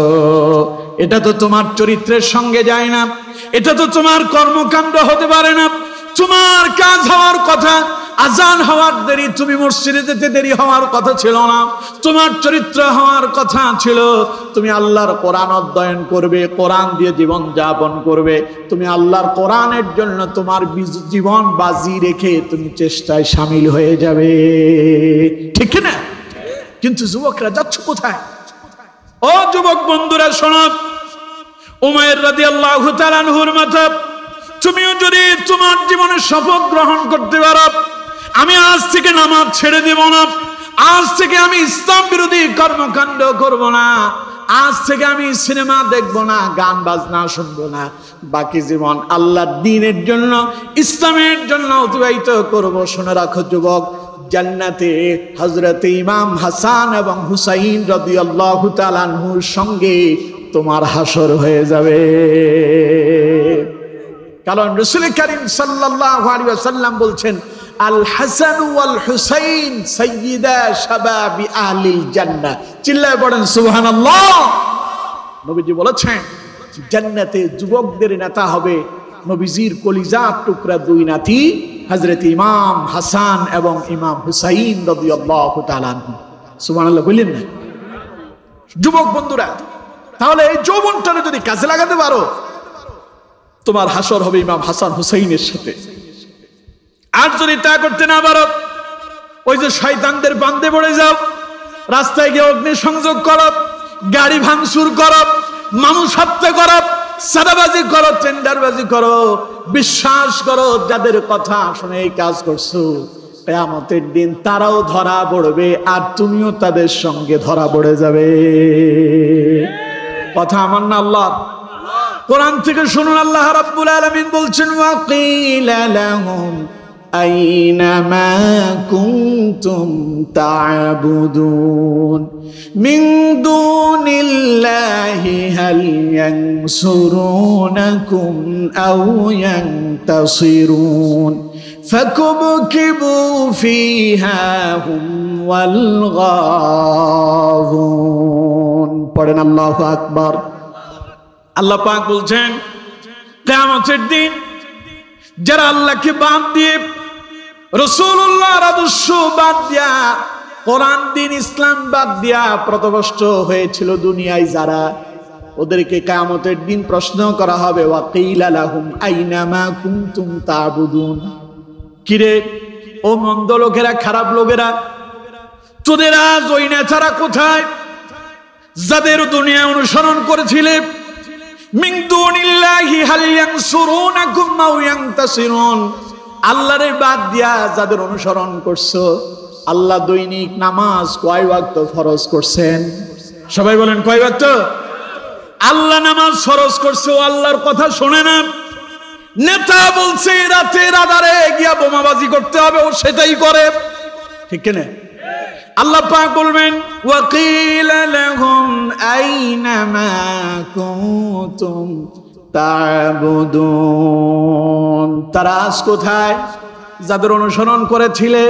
এটা তো তোমার চরিত্রের সঙ্গে যায় না, এটা তো তোমার কর্মকাণ্ড হতে পারে না। তোমার কাজ হওয়ার কথা, আজান হওয়ার দেরি, তুমি মসজিদে যেতে দেরি হওয়ার কথা ছিল না। তোমার চরিত্র হওয়ার কথা ছিল তুমি আল্লাহর কোরআন অধ্যয়ন করবে, কোরআন দিয়ে জীবন যাপন করবে। তুমি আল্লাহর কোরআনের জন্য তোমার জীবন বাজি রেখে তুমি চেষ্টায় শামিল হয়ে যাবে, ঠিক না? কিন্তু যুবকরা যাচ্ছ কোথায়? ও যুবক বন্ধুরা শোনো, উমাইর রাদিয়াল্লাহু তাআলা আনহুর মত তুমিও যদি তোমার জীবনে শপথ গ্রহণ করতে পারো, আমি আজ থেকে নামাজ ছেড়ে দেব না, আজ থেকে আমি ইসলাম বিরোধী কর্মকাণ্ড করব না, আজ থেকে আমি সিনেমা দেখব না, গান বাজনা শুনবো না, বাকি জীবন আল্লাহর দ্বীনের জন্য, ইসলামের জন্য অতিবাহিত করব। শুনে রাখো যুবক, জান্নাতে হযরত ইমাম হাসান এবং হুসাইন রাদিয়াল্লাহু তাআলা আনহুর সঙ্গে তোমার হাসর হয়ে যাবে। কারণ রাসূল করিম সাল্লাল্লাহু আলাইহি ওয়াসাল্লাম বলছেন, আল হাসান ওয়াল হুসাইন সাইয়্যিদা শাবাবি আহলিল জান্নাহ। চিল্লায়ে পড়েন সুবহানাল্লাহ। নবীজি বলেছেন জান্নাতে যুবকদের নেতা হবে নবীজির কলিজার টুকরা দুই নাতি হযরত ইমাম হাসান এবং ইমাম হুসাইন রাদিয়াল্লাহু তাআলা আনহু। সুবহানাল্লাহ বললেন না? যুবক বন্ধুরা, তাহলে এই যৌবনটাকে যদি কাজে লাগাতে পারো, তোমার হাসর হবে ইমাম হাসান হুসাইনের সাথে। আর যদি তা করতে না পারো, ওই যে শয়তানদের বান্ধে পড়ে যাও, রাস্তায় গিয়ে অগ্নি সংযোগ করো, গাড়ি ভাঙচুর করো, মানুষ হত্যা করো, সাদাবাজি করো, টেন্ডারবাজি করো, বিশ্বাস করো যাদের কথা শুনে এই কাজ করছো, কিয়ামতের দিন তারাও ধরা পড়বে আর তুমিও তাদের সঙ্গে ধরা পড়ে যাবে। কথা আমার না আল্লাহ? কোরআন থেকে শুনুন, আল্লাহ রাব্বুল আলামিন বলছেন, ওয়াকিলা লাহুম আইনামা কুনতুম তা'বুদুন মিন দুনিল্লাহি হাল ইয়ানসুরুনাকুম আও ইয়ানতাসিরুন ফাকুবকিবু ফিহা হুম ওয়াল গাযুন। পড়েন আল্লাহু আকবার। আল্লাহ পাক বলছেন, কিয়ামতের দিন যারা আল্লাহকে বাদ দিয়ে, রাসূলুল্লাহর আদর্শ বাদ দিয়া, কোরআন দিন ইসলাম বাদ দিয়া পথভ্রষ্ট হয়েছিল দুনিয়ায় যারা, ওদেরকে কিয়ামতের দিন প্রশ্ন করা হবে, ওয়াকিলা লাহুম আইনা মা কুনতুম তা'বুদুন। কিরে ও মন্দ লোকেরা, খারাপ লোকেরা, তোদের আজ ওই নেতারা কোথায় যাদের দুনিয়া অনুসরণ করেছিলে? মিন দুনিল্লাহি হাল ইয়ানসুরুনাকুম আও ইয়ানতাসিরুন। আল্লাহর বাদ দিয়া যাদের অনুসরণ করছো, আল্লাহ দৈনিক নামাজ কয় ওয়াক্ত ফরজ করছেন? সবাই বলেন কয় ওয়াক্ত? আল্লাহ নামাজ ফরজ করছে, ও আল্লাহর কথা শোনে না। নেতা বলছে রাতের আধারে গিয়া বোমাবাজি করতে হবে, ও সেটাই করে, ঠিক কিনা? আল্লাহ পাক বলবেন, ওয়াকিলা লাহুম আইনা মা কুনতুম তা'বুদুন। তারা আজ কোথায় যাদের অনুসরণ করেছিলে?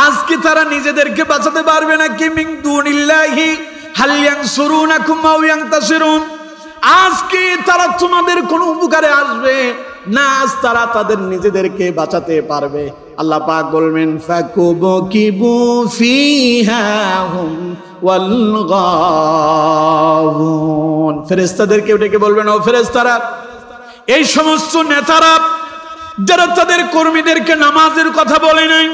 আজকে তারা নিজেদেরকে বাঁচাতে পারবে নাকি? মিন দুনিল্লাহি হাল ইয়ানসুরুনাকুম আও ইয়ানতাসিরুন। আজকে তারা তোমাদের কোনো উপকারে আসবে না, আজ তারা তাদের নিজেদেরকে বাঁচাতে পারবে। আল্লাহ পাক বলবেন, ফাকুবকিবু ফিহা হুম ওয়াল গাযুন। ফেরেশতাদেরকে ডেকে বলবেন, ও ফেরেশতারা, এই সমস্ত নেতারা যারা তাদের কর্মীদেরকে নামাজের কথা বলে নাই,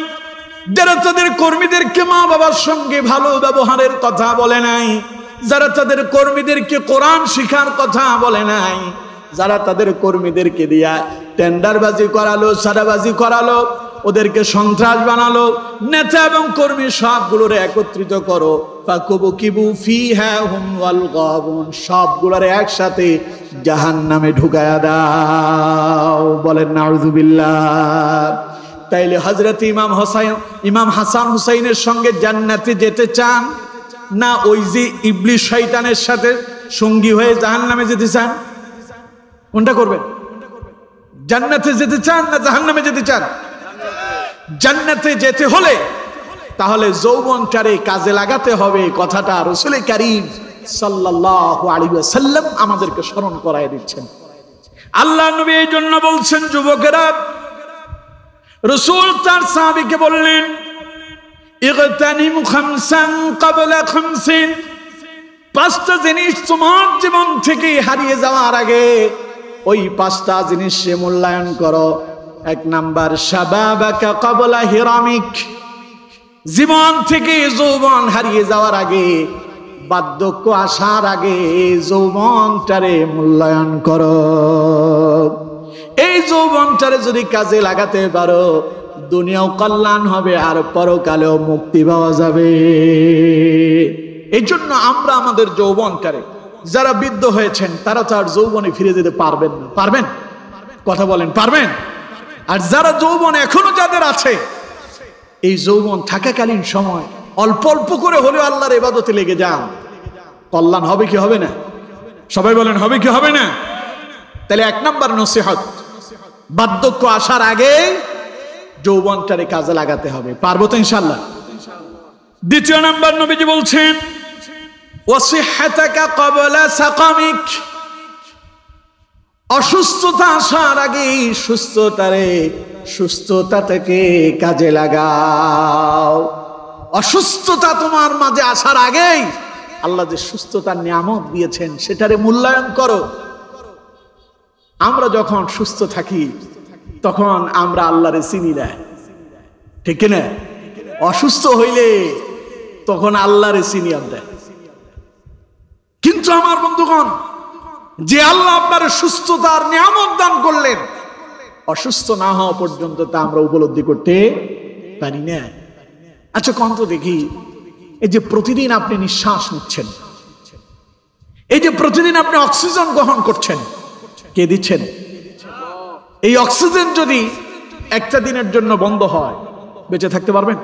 যারা তাদের কর্মীদেরকে মা বাবার সঙ্গে ভালো ব্যবহারের কথা বলে নাই, যারা তাদের কর্মীদেরকে কোরআন শিখার কথা বলে নাই, যারা তাদের কর্মীদেরকে দিয়া টেন্ডারবাজি করালো, সাদাবাজি করালো, ওদেরকে সন্ত্রাস বানালো, নেতা এবং কর্মী সবগুলোরে একত্রিত করো, ফাকুবকিবু ফিহা হুম ওয়াল গাযুন। সবগুলোরে একসাথে জাহান্নামে ঢুকায়া দাও। বলেন নাউযুবিল্লাহ। তাইলে হযরত ইমাম হাসান হুসাইনের সঙ্গে জান্নাতে যেতে চান? না ওই যে ইবলিস শয়তানের সাথে সঙ্গী হয়ে জাহান্নামে যেতে চান? কোনটা করবেন? জান্নাতে যেতে চান না জাহান্নামে যেতে চান? জান্নাতে যেতে হলে তাহলে যৌবনটারে কাজে লাগাতে হবে। কথাটা রাসূল কারীম সাল্লাল্লাহু আলাইহি ওয়াসাল্লাম আমাদেরকে স্মরণ করায় দিচ্ছেন। আল্লাহ নবী এই জন্য বলছেন, যুবকেরা, রাসূল তার সাহাবীকে বললেন, ইগতানিম খামসান ক্বাবলা খামসিন, পাঁচটা জিনিস তোমার জীবন থেকে হারিয়ে যাওয়ার আগে ওই পাঁচটা জিনিসে মূল্যায়ন করো। এক নাম্বার, শাবাবাকা ক্বাবলা হিরামিক, জীবন থেকে যৌবন হারিয়ে যাওয়ার আগে, বার্ধক্য আসার আগে যৌবনটারে মূল্যায়ন করো। এই যৌবনটারে যদি কাজে লাগাতে পারো, দুনিয়াও কল্যাণ হবে আর পরকালেও মুক্তি পাওয়া যাবে। এই জন্য আমরা আমাদের যৌবনটারে, যারা বৃদ্ধ হয়েছেন তারা তো আর যৌবনে ফিরে যেতে পারবেন না। পারবেন? কথা বলেন, পারবেন? আর যারা যৌবন এখনো যাদের আছে, এই যৌবন থাকাকালীন সময় অল্প অল্প করে হলেও আল্লাহর ইবাদতে লেগে যান, কল্যাণ হবে কি হবে না? সবাই বলেন, হবে কি হবে না? তাহলে এক নাম্বার নসিহত, বার্ধক্য আসার আগে যৌবনটারে কাজে লাগাতে হবে। পারবো তো ইনশাআল্লাহ? দ্বিতীয় নাম্বার, নবীজি বলছেন, ওয়াসিহহাতাকা ক্বাবলা সাকামিক, অসুস্থতা আসার আগে সুস্থতা থেকে কাজে লাগাও। অসুস্থতা তোমার মাঝে আসার আগেই আল্লাহ যে সুস্থতার নিয়ামত দিয়েছেন সেটারে মূল্যায়ন করো। আমরা যখন সুস্থ থাকি তখন আমরা আল্লাহরে চিনি না, ঠিক না? অসুস্থ হইলে তখন আল্লাহরে চিনি আমরা। কিন্তু আমার বন্ধুগণ, যে আল্লাহ আপনার সুস্থতার নিয়ামত দান করলেন, অসুস্থ না হওয়া পর্যন্ত তা আমরা উপলব্ধি করতে পারি না। আচ্ছা কোন তো দেখি, এই যে প্রতিদিন আপনি নিঃশ্বাস নিচ্ছেন, এই যে প্রতিদিন আপনি অক্সিজেন গ্রহণ করছেন, কে দিচ্ছেন? এই অক্সিজেন যদি একটা দিনের জন্য বন্ধ হয়, বেঁচে থাকতে পারবেন?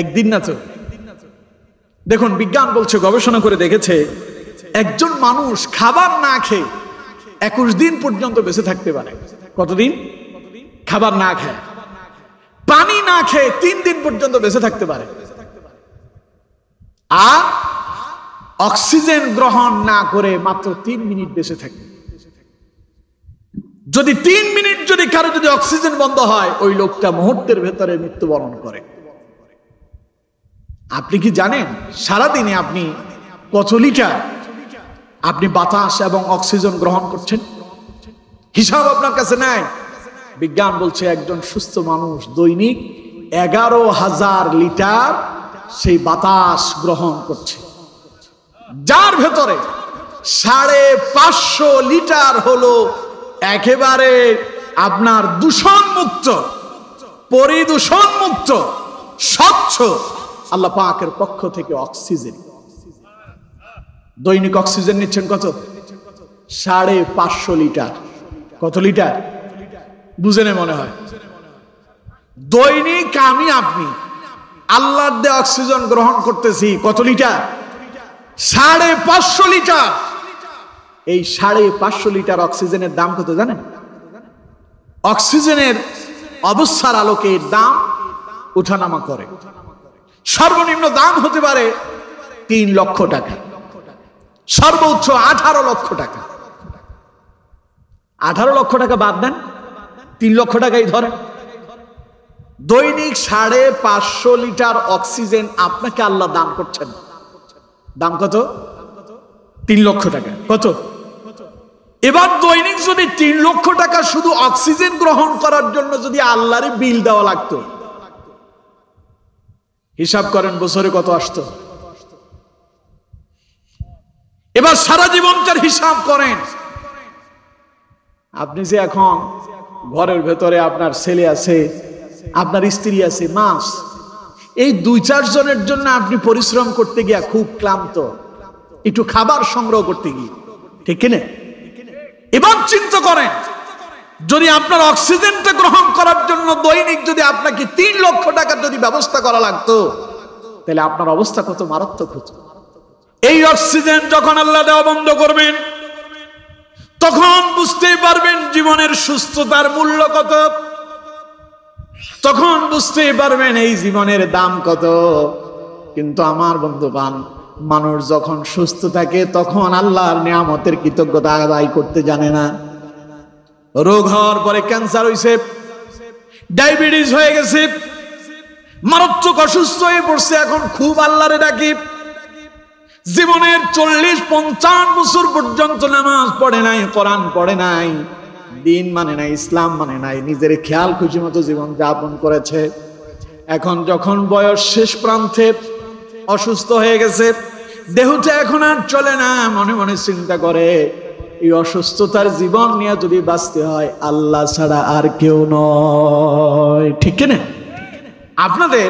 একদিন না তো। দেখুন, বিজ্ঞান বলছে, গবেষণা করে দেখেছে, একজন মানুষ খাবার না খেয়ে 21 দিন পর্যন্ত বেঁচে থাকতে পারে। কতদিন? খাবার না খায়, পানি না খেয়ে 3 দিন পর্যন্ত বেঁচে থাকতে পারে। আর অক্সিজেন গ্রহণ না করে মাত্র 3 মিনিট বেঁচে থাকে। যদি 3 মিনিট যদি কারো যদি অক্সিজেন বন্ধ হয়, ওই লোকটা মুহূর্তের ভেতরে মৃত্যুবরণ করে। আপনি কি জানেন সারাদিনে আপনি কত লিটার আপনি বাতাস এবং অক্সিজেন গ্রহণ করছেন? হিসাব আপনার কাছে নাই। বিজ্ঞান বলছে একজন সুস্থ মানুষ দৈনিক 11,000 লিটার সেই বাতাস গ্রহণ করছে, যার ভেতরে 550 লিটার হলো একেবারে আপনার দূষণ মুক্ত, পরিদূষণ মুক্ত, স্বচ্ছ আল্লাহ পাকের পক্ষ থেকে অক্সিজেন। দৈনিক অক্সিজেন নিচ্ছেন কত? 550 লিটার। কত লিটার বুঝেন মনে হয়? দৈনিক আমি আপনি আল্লাহর দেয়া অক্সিজেন গ্রহণ করতেছি কত লিটার? 550 লিটার। এই 550 লিটার অক্সিজেনের দাম কত জানেন? অক্সিজেনের অবস্থার আলোকে দাম উঠানামা করে। সর্বনিম্ন দাম হতে পারে 3 লক্ষ টাকা, সর্বোচ্চ 18 লক্ষ টাকা। 18 লক্ষ টাকা বাদ দেন, 3 লক্ষ টাকাই ধরেন। দৈনিক 550 লিটার অক্সিজেন আপনাকে আল্লাহ দান করছেন। দাম কত? 3 লক্ষ টাকা। কত? এবার দৈনিক যদি 3 লক্ষ টাকা শুধু অক্সিজেন গ্রহণ করার জন্য যদি আল্লাহরে বিল দেওয়া লাগতো, হিসাব করেন বছরে কত আসতো? এবার সারা জীবনটার হিসাব করেন। আপনি যে এখন ঘরের ভেতরে আপনার ছেলে আছে, আপনার স্ত্রী আছে, মাস এই 2-4 জনের জন্য আপনি পরিশ্রম করতে গিয়া খুব ক্লান্ত, একটু খাবার সংগ্রহ করতে গিয়ে, ঠিক কিনা? এবার চিন্তা করেন, যদি আপনার অক্সিজেনটা গ্রহণ করার জন্য দৈনিক যদি আপনাকে 3 লক্ষ টাকার যদি ব্যবস্থা করা লাগতো, তাহলে আপনার অবস্থা কত মারাত্মক হতো। এই অক্সিজেন যখন আল্লাহ দেওয়া বন্ধ করবেন, তখন বুঝতেই পারবেন জীবনের সুস্থতার মূল্য কত, তখন বুঝতেই পারবেন এই জীবনের দাম কত। কিন্তু আমার বন্ধুগণ, মানুষ যখন সুস্থ থাকে তখন আল্লাহর নিয়ামতের কৃতজ্ঞতা আদায় করতে জানে না। রোগ হওয়ার পরে ক্যান্সার হয়েছে, ডায়াবেটিস হয়ে গেছে, মারাত্মক অসুস্থ হয়ে পড়ছে, এখন খুব আল্লাহরে ডাকি। জীবনের 40-50 বছর পর্যন্ত নামাজ পড়ে নাই, কোরআন পড়ে নাই, দিন মানে নাই, ইসলাম মানে নাই, নিজের খেয়াল খুশি মতো জীবন যাপন করেছে। এখন যখন বয়স শেষ প্রান্তে, অসুস্থ হয়ে গেছে, দেহটা এখন আর চলে না, মনে মনে চিন্তা করে এই অসুস্থতার জীবন নিয়ে যদি বাঁচতে হয় আল্লাহ ছাড়া আর কেউ নয়। ঠিক কিনা? আপনাদের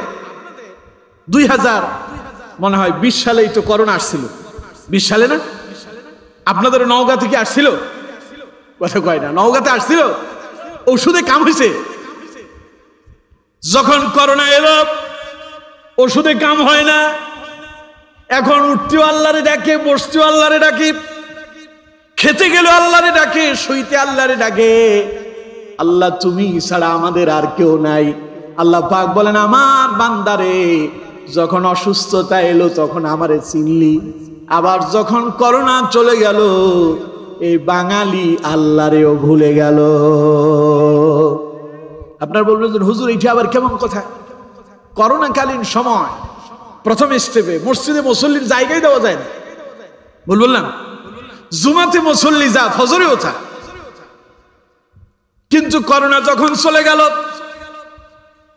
2020 সালেই তো করোনা আসছিল, 20 সালে না? আপনাদের নওগাঁ থেকে আসছিল, কথা কয় না, নওগাঁতে আসছিল, ওষুধে কাম হয়েছে। যখন করোনা এলো ওষুধে কাম হয় না, এখন উঠতেও আল্লাহরে ডাকে, বসতেও আল্লাহরে ডাকে, খেতে গেল আল্লাহরে ডাকে, শুইতে আল্লাহরে ডাকে। আল্লাহ তুমি ছাড়া আমাদের আর কেউ নাই। আল্লাহ পাক বলেন, আমার বান্দারে যখন অসুস্থতা এলো তখন আমারে চিনলি, আবার যখন করোনা চলে গেল এই বাঙালি আল্লাহরেও ভুলে গেল। আপনার বলবেন যে হুজুর এটা আবার কেমন কথা? করোনাকালীন সময় প্রথম স্টেপে মসজিদে মুসল্লির জায়গায় দেওয়া যায় না, বললাম জুমাতে মুসল্লি যা, ফজরে ওঠা। কিন্তু করোনা যখন চলে গেল,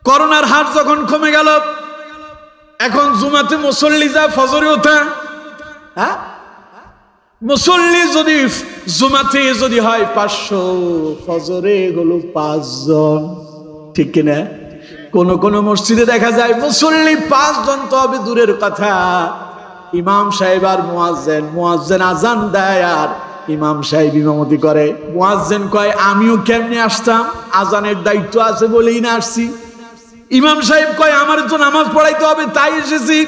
করোনার হার যখন কমে গেল, এখন জুমাতে মুসল্লি যা, ফজরে ওঠা। হ্যাঁ, মুসল্লি যদি জুমাতে যদি হয় 500, ফজরে হলো 5 জন। ঠিক কিনা? কোন কোন মসজিদে দেখা যায় মুসল্লি 5 জন, তো হবে দূরের কথা, ইমাম সাহেব আর মুয়াজ্জিন আজান দেয় আর ইমাম সাহেব ইমামতি করে। মুয়াজ্জিন কয় আমিও কেমনে আসতাম, আজানের দায়িত্ব আছে বলেই না আসছি। ইমাম সাহেব কয় আমার তো নামাজ পড়াইতে হবে তাই এসেছি।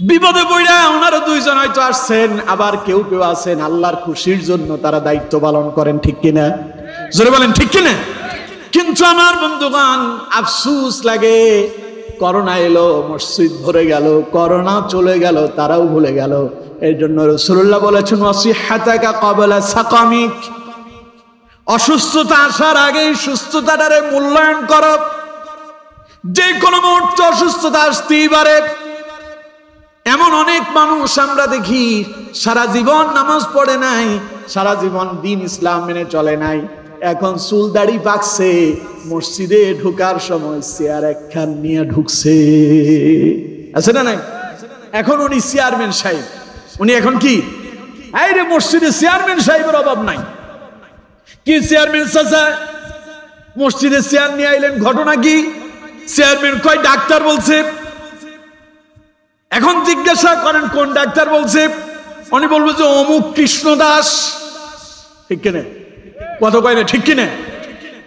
বিপদে পড়া ওনারা 2 জন হয়তো আসছেন, আবার কেউ কেউ আছেন আল্লাহর খুশির জন্য তারা দায়িত্ব পালন করেন। ঠিক কিনা? জোরে বলেন ঠিক কিনা? কিন্তু আমার বন্ধুগণ, আফসোস লাগে, করোনা এলো, মসজিদ ভরে গেল, করোনা চলে গেল, তারাও ভুলে গেল। এর জন্য রাসূলুল্লাহ বলেছেন ওয়াসিহাতাকা ক্বাবলা সাকামিক, অসুস্থতা আসার আগেই সুস্থতাটারে মূল্যায়ন করো। যে কোনো মুহূর্তে অসুস্থতা আসতেই পারে। এমন অনেক মানুষ আমরা দেখি সারা জীবন নামাজ পড়ে নাই, সারা জীবন দিন ইসলাম মেনে চলে নাই, এখন চুল দাড়ি পাকছে, মসজিদে ঢোকার সময় চেয়ার একখান নিয়ে ঢুকছে, আছে না নাই? এখন উনি চেয়ারম্যান সাহেব, উনি এখন কি এই রে মসজিদে চেয়ারম্যান সাহেবের অভাব নাই। কি চেয়ারম্যান চাচা মসজিদে চেয়ার নিয়ে আইলেন, ঘটনা কি? চেয়ারম্যান কয় ডাক্তার বলছে। এখন জিজ্ঞাসা করেন কোন ডাক্তার বলছে, উনি বলবে যে অমুক কৃষ্ণ দাস। ঠিক কিনা? কত কয় না? ঠিক কিনা?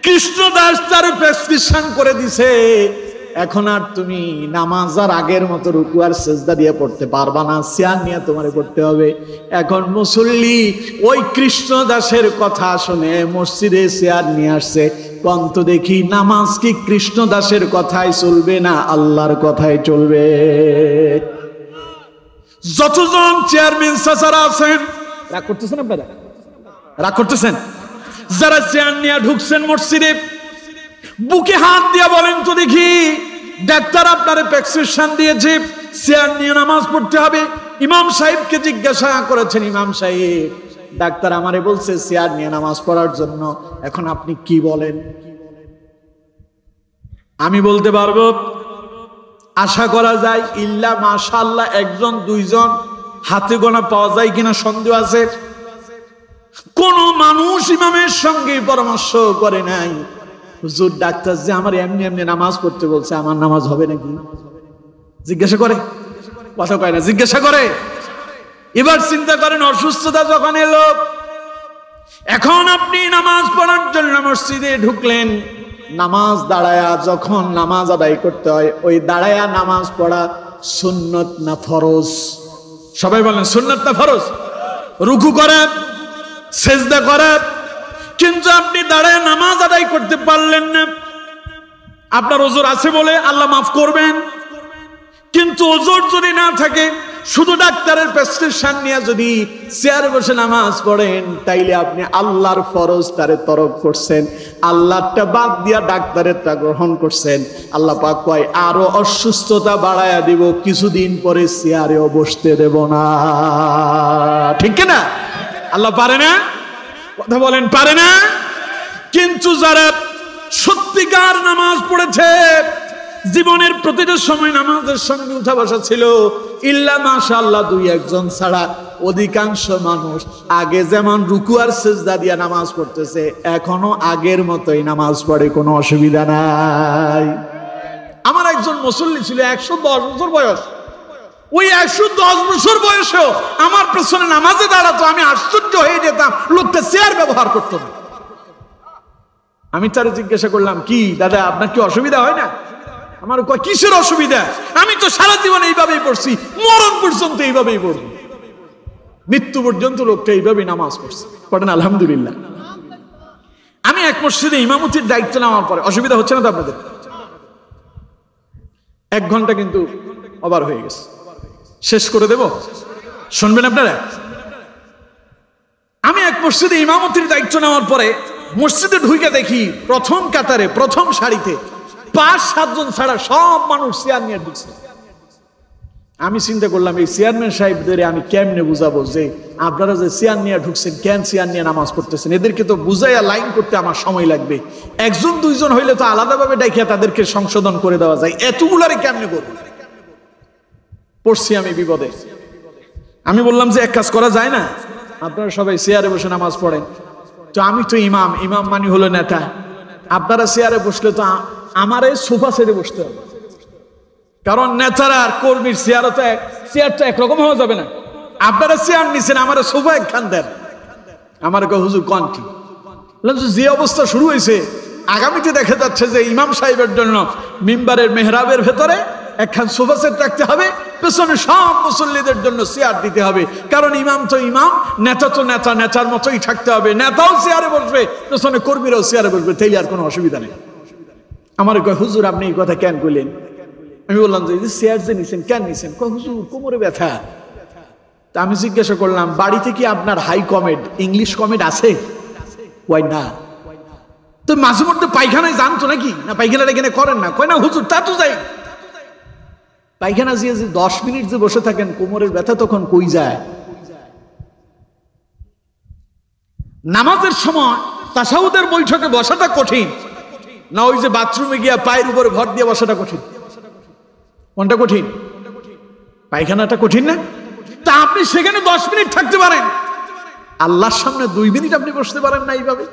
কৃষ্ণ দাস তার প্রেসক্রিপশন করে দিছে। এখন আর তুমি নামাজের আগের মতো রুকু আর সেজদা দিয়ে পড়তে পারবা না, চেয়ার নিয়ে তোমারে পড়তে হবে। এখন মুসল্লি ওই কৃষ্ণ দাসের কথা শুনে মসজিদে চেয়ার নিয়ে আসছে। কন্ত দেখি নামাজ কি কৃষ্ণ দাসের কথাই চলবে না আল্লাহর কথাই চলবে? যতজন চেয়ারম্যান চাচারা আছেন, রাগ করতেছেন আপনারা? রাগ করতেছেন? যারা চেয়ার নিয়ে ঢুকছেন মসজিদে, বুকে হাত দিয়ে বলেন তো দেখি, ডাক্তার আপনারে প্রেসক্রিপশন দিয়েছে চেয়ার নিয়ে নামাজ পড়তে হবে। ইমাম সাহেবকে জিজ্ঞাসা করেছেন, ইমাম সাহেব ডাক্তার আমারে বলছে চেয়ার নিয়ে নামাজ পড়ার জন্য, এখন আপনি কি বলেন? আমি বলতে পারবো আশা করা যায় ইল্লা মাশাআল্লাহ 1-2 জন হাতে গোনা পাওয়া যায় কিনা সন্দেহ আছে। কোন মানুষ ইমামের সঙ্গে পরামর্শ করে নাই, হুজুর ডাক্তার যে আমার এমনি এমনি নামাজ পড়তে বলছে, আমার নামাজ হবে নাকি? জিজ্ঞাসা করে? কথা কয় না, জিজ্ঞাসা করে। এবার চিন্তা করেন অসুস্থতা যখন এলো, এখন আপনি নামাজ পড়ার জন্য মসজিদে ঢুকলেন, নামাজ দাঁড়ায়া যখন নামাজ আদায় করতে হয়, ওই দাঁড়ায়া নামাজ পড়া সুন্নত না ফরজ? সবাই বলেন সুন্নত না ফরজ? রুকু করে, সেজদা করে, কিন্তু আপনি দাঁড়ায় নামাজ আদায় করতে পারলেন না। আপনার ওজর আছে বলে আল্লাহ মাফ করবেন, কিন্তু ওজর যদি না থাকে, শুধু ডাক্তারের প্রেসক্রিপশন নিয়ে যদি চেয়ারে বসে নামাজ পড়েন, তাইলে আপনি আল্লাহর ফরজটারে তরক করছেন, আল্লাহটা বাদ দিয়া ডাক্তারেরটা গ্রহণ করছেন। আল্লাহ পাক কয় আরো অসুস্থতা বাড়ায়া দিব, কিছুদিন পরে চেয়ারেও বসতে দেব না। ঠিক না? আল্লাহ পারে না? কথা বলেন, পারে না? কিন্তু যারা সত্যিকার নামাজ পড়েছে, জীবনের প্রতিটা সময় নামাজের সঙ্গে উঠা বসা ছিল, ইল্লা মাশাআল্লাহ দুই একজন ছাড়া অধিকাংশ মানুষ আগে যেমন রুকু আর সিজদা দিয়া নামাজ পড়তেছে, এখনো আগের মতোই নামাজ পড়ে, কোনো অসুবিধা নাই। আমার একজন মুসল্লি ছিল 110 বছর বয়স, ওই 110 বছর বয়সেও আমার পেছনে নামাজে দাঁড়াতো, আমি আশ্চর্য হয়ে যেতাম, লোকটা চেয়ার ব্যবহার করতো না। আমি তারে জিজ্ঞাসা করলাম, কি দাদা আপনার কি অসুবিধা হয় না? আমার কয় কিসের অসুবিধা, আমি তো সারা জীবন এইভাবেই পড়ছি, মরণ পর্যন্ত এইভাবেই পড়ব, মৃত্যু পর্যন্ত লোকটা এইভাবেই নামাজ পড়ছে। পড়েন আলহামদুলিল্লাহ। আমি এক মসজিদে ইমামতির দায়িত্ব নেওয়ার পরে, অসুবিধা হচ্ছে না তো আপনাদের? 1 ঘন্টা কিন্তু ওভার হয়ে গেছে, শেষ করে দেব, শুনবেন আপনারা? আমি এক মসজিদে ইমামতির দায়িত্ব নেওয়ার পরে মসজিদে ঢুকে দেখি প্রথম কাতারে, প্রথম সারিতে 5-7 জন ছাড়া সব মানুষ চেয়ার নিয়ে ঢুকছে। আমি চিন্তা করলাম, এই চেয়ারম্যান সাহেবদের আমি কেমনে বুঝাবো যে আপনারা যে চেয়ার নিয়ে ঢুকছেন, কেন চেয়ার নিয়ে নামাজ পড়তেছেন? এদেরকে তো বুঝাইয়া লাইন করতে আমার সময় লাগবে। 1-2 জন হইলে তো আলাদাভাবে ডাইকিয়া তাদেরকে সংশোধন করে দেওয়া যায়, এতগুলারে কেমনে করবো? পড়ছি আমি বিপদে। আমি বললাম যে এক কাজ করা যায় না, আপনারা সবাই চেয়ারে বসে নামাজ পড়েন, তো আমি তো ইমাম, ইমাম মানে হলো নেতা, আপনারা চেয়ারে বসলে তো আমারে সোফা সেটে বসতে হবে, কারণ নেতারা আর কর্মীর চেয়ারটা একরকম হওয়া যাবে না। আপনারা চেয়ার নিছেন, আমার সোফা একখান দেন। আমার হুজুর কোন কি? যে অবস্থা শুরু হয়েছে, আগামীতে দেখা যাচ্ছে যে ইমাম সাহেবের জন্য মিম্বারের মেহরাবের ভেতরে একখান সোফা সেট রাখতে হবে, পেছনে সব মুসল্লিদের জন্য চেয়ার দিতে হবে, কারণ ইমাম তো ইমাম, নেতা তো নেতা, নেতার মতোই থাকতে হবে, নেতাও চেয়ারে বসবে, পেছনে কর্মীরাও চেয়ারে বসবে, তাইলে আর কোনো অসুবিধা নেই। আমার কয় হুজুর আপনি এই কথা কেন কইলেন? আমি বললাম যে চেয়ার যে নিছেন, কেন নিছেন? কয় হুজুর কোমরে ব্যথা। তা আমি জিজ্ঞাসা করলাম, বাড়িতে কি আপনার হাই কমেড, ইংলিশ কমেড আছে? কয় না। তো মাঝে মধ্যে পায়খানায় যান তো নাকি? না পায়খানাটা এখানে করেন না? কয় না হুজুর তা তো যাই। পায়খানা যে 10 মিনিট যে বসে থাকেন, কোমরের ব্যথা তখন কই যায়? নামাজের সময় তাশাহুদের বৈঠকে বসাটা কঠিন না, ওই যে বাথরুমে গিয়া পায়ের উপরে ভর দিয়ে বসাটা কঠিন? কোনটা কঠিন? পায়খানাটা কঠিন না? তা আপনি সেখানে 10 মিনিট থাকতে পারেন, আল্লাহর সামনে 2 মিনিট আপনি বসতে পারেন না এইভাবে?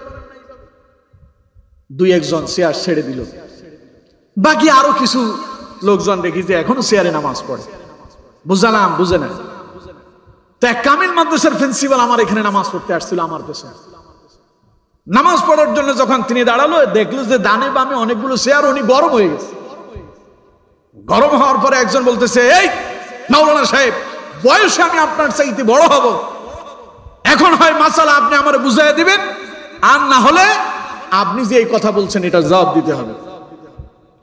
2-1 জন চেয়ার ছেড়ে দিল, বাকি আরো কিছু লোকজন দেখি যে এখনো চেয়ারে নামাজ পড়ে। বুঝালাম, বুঝে না। তো এক কামিল মাদ্রাসার প্রিন্সিপাল আমার এখানে নামাজ পড়তে আসছিল, আমার পেছনে নামাজ পড়ার জন্য যখন তিনি দাঁড়ালো, দেখলো যে ডানে বামে অনেকগুলো চেয়ার, উনি গরম হয়ে গেছে। গরম হওয়ার পরে একজন বলতেছে, এই মাওলানা সাহেব, বয়সে আমি আপনার চাইতে বড় হব, এখন হয় মাসালা আপনি আমার বুঝাই দিবেন, আর না হলে আপনি যে এই কথা বলছেন এটা জবাব দিতে হবে।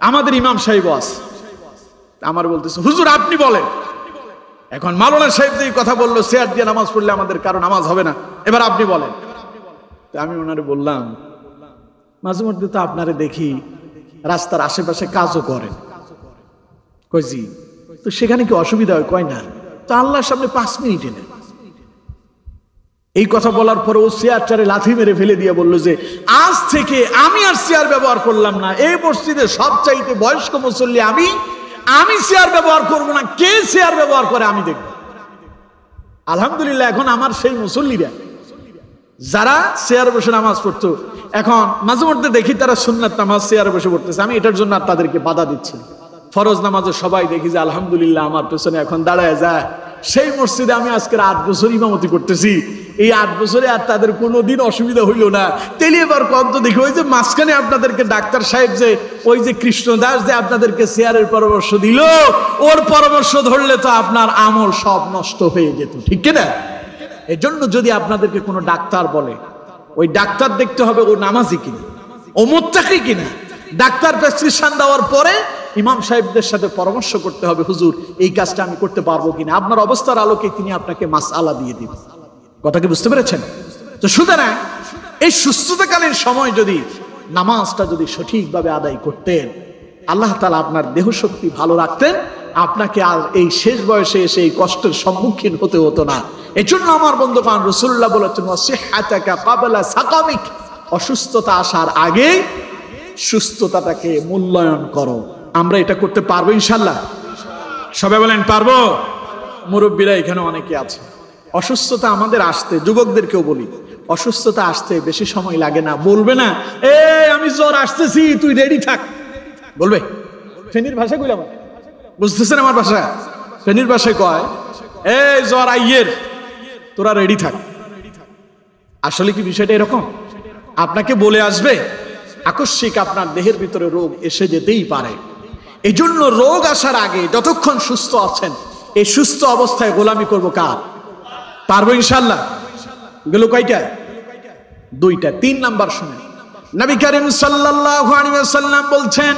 আমাদের ইমাম সাহেব আছে, আমার বলতেছে হুজুর আপনি বলেন। এখন মাওলানা সাহেব যে কথা বললো, চেয়ার দিয়ে নামাজ পড়লে আমাদের কারো নামাজ হবে না, এবার আপনি বলেন। আমি ওনারে বললাম, মাঝে মধ্যে তো আপনারে দেখি রাস্তার আশেপাশে কাজও করেন। কই জি, তো সেখানে কি অসুবিধা হয়? কয় না। তো আল্লাহর সামনে 5 মিনিট এনে। এই কথা বলার পরে ও চেয়ারটারে লাথি মেরে ফেলে দিয়ে বললো যে আজ থেকে আমি আর চেয়ার ব্যবহার করলাম না, এই মসজিদে সবচাইতে বয়স্ক মুসল্লি আমি চেয়ার ব্যবহার করব না, কে চেয়ার ব্যবহার করে আমি দেখব। আলহামদুলিল্লাহ, এখন আমার সেই মুসল্লিরা যারা চেয়ারে বসে নামাজ পড়তো, এখন মাঝে মধ্যে দেখি তারা সুন্নাত নামাজ চেয়ারে বসে পড়তেছে। আমি এটার জন্য আর তাদেরকে বাধা দিচ্ছি। ফরজ নামাজে সবাই দেখি যে আলহামদুলিল্লাহ আমার পেছনে এখন দাঁড়ায় যায়। সেই মসজিদে আমি আজকের 8 বছর ইমামতি করতেছি, এই 8 বছরে আর তাদের কোনোদিন অসুবিধা হইল না। তেলি এবার কম তো দেখি, ওই যে মাঝখানে আপনাদেরকে ডাক্তার সাহেব যে ওই যে কৃষ্ণদাস যে আপনাদেরকে চেয়ারের পরামর্শ দিল, ওর পরামর্শ ধরলে তো আপনার আমল সব নষ্ট হয়ে যেত, ঠিক কিনা? এজন্য যদি আপনাদেরকে কোনো ডাক্তার বলে, ওই ডাক্তার দেখতে হবে ও নামাজি কিনা, ও মুত্তাকি কিনা। ডাক্তার প্রেসক্রিপশন দেওয়ার পরে ইমাম সাহেবদের সাথে পরামর্শ করতে হবে, হুজুর এই কাজটা আমি করতে পারবো কিনা। আপনার অবস্থার আলোকে তিনি আপনাকে মাসআলা দিয়ে দিবেন। কথা কি বুঝতে পেরেছেন? তো সুতরাং এই সুস্থতাকালীন সময় যদি নামাজটা যদি সঠিকভাবে আদায় করতেন, আল্লাহ তাআলা আপনার দেহ শক্তি ভালো রাখতেন, আপনাকে আর এই শেষ বয়সে এসে এই কষ্টের সম্মুখীন হতে হতো না। এই জন্য আমার বন্ধুগণ, রাসূলুল্লাহ বলেছেন ওয়াসিহাতাকা ক্বাবলা সাকামিক, অসুস্থতা আসার আগে সুস্থতাটাকে মূল্যায়ন করো। আমরা এটা করতে পারবো ইনশাআল্লাহ? সবাই বলেন পারবো। মুরব্বীরা এখানে অনেকে আছে, অসুস্থতা আমাদের আসতে, যুবকদেরকেও বলি, অসুস্থতা আসতে বেশি সময় লাগে না। বলবে না এই আমি জ্বর আসতেছি তুই রেডি থাক, বলবে? ফেনীর ভাষা কইলাম, বুঝতেছেন আমার ভাষা? ফেনীর ভাষায় কয় এই জ্বর আইয়ের, তোরা রেডি থাক। আসলে কি বিষয়টা এরকম? আপনাকে বলে আসবে, আকস্মিক আপনার দেহের ভিতরে রোগ এসে যেতেই পারে। এই জন্য রোগ আসার আগে যতক্ষণ সুস্থ আছেন, এই সুস্থ অবস্থায় গোলামি করবো কার? পারবো ইনশাআল্লাহ? গেল কয়টা? 2টা। 3 নাম্বার শুনে, নবী করিম সাল্লাল্লাহু আলাইহি ওয়াসাল্লাম বলছেন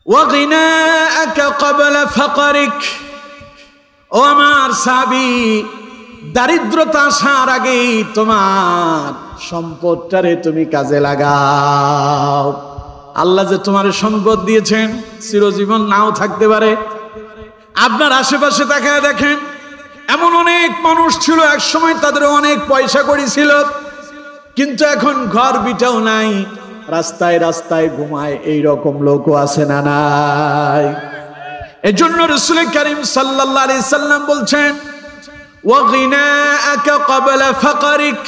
ওয়া গিনাআকা ক্বাবলা ফাকরিক। ও আমার সাহাবী, দারিদ্রতা আসার আগেই তোমার সম্পদটারে তুমি কাজে লাগাও। আল্লাহ যে তোমার সম্পদ দিয়েছেন চিরজীবন নাও থাকতে পারে। আপনার আশেপাশে তাকায় দেখেন, এমন অনেক মানুষ ছিল এক সময় তাদের অনেক পয়সা কড়ি ছিল, কিন্তু এখন ঘর বিটাও নাই, রাস্তায় রাস্তায় ঘুমায়। এই রকম লোকও আছে না নাই? এজন্য রাসূল করিম সাল্লাল্লাহু আলাইহি সাল্লাম বলছেন ওয়া গিনাআকা ক্বাবলা ফাকরিক।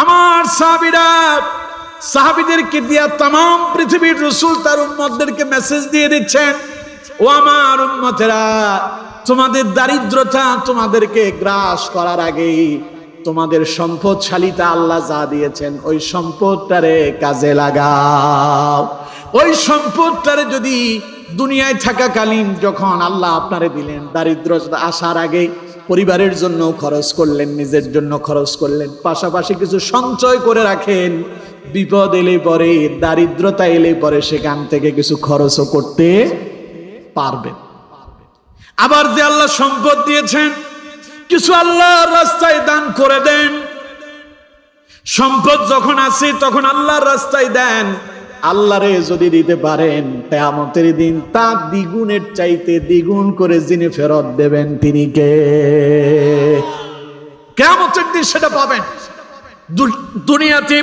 আমার সাহাবীরা, সাহাবীদেরকে দিয়া तमाम পৃথিবীর রাসূল তার উম্মতদেরকে মেসেজ দিয়ে দিচ্ছেন, ও আমার উম্মতেরা, তোমাদের দারিদ্রতা তোমাদেরকে গ্রাস করার আগেই তোমাদের সম্পদশালীতা আল্লাহ যা দিয়েছেন ওই সম্পদটারে কাজে লাগাও। ওই সম্পদটারে যদি দুনিয়ায় থাকাকালীন যখন আল্লাহ আপনারে দিলেন, দারিদ্রতা আসার আগে পরিবারের জন্য খরচ করলেন, নিজের জন্য খরচ করলেন, পাশাপাশি কিছু সঞ্চয় করে রাখেন। বিপদ এলে পরে, দারিদ্রতা এলে পরে সেখান থেকে কিছু খরচও করতে পারবেন। আবার যে আল্লাহ সম্পদ দিয়েছেন, কিছু আল্লাহর রাস্তায় দান করে দেন। সম্পদ যখন আছে তখন আল্লাহর রাস্তায় দেন। আল্লাহরে যদি দিতে পারেন, কিয়ামতের দিন তা দ্বিগুণের চাইতে দ্বিগুণ করে যিনি ফেরত দেবেন তিনি কে? কিয়ামতের দিন সেটা পাবেন। দুনিয়াতে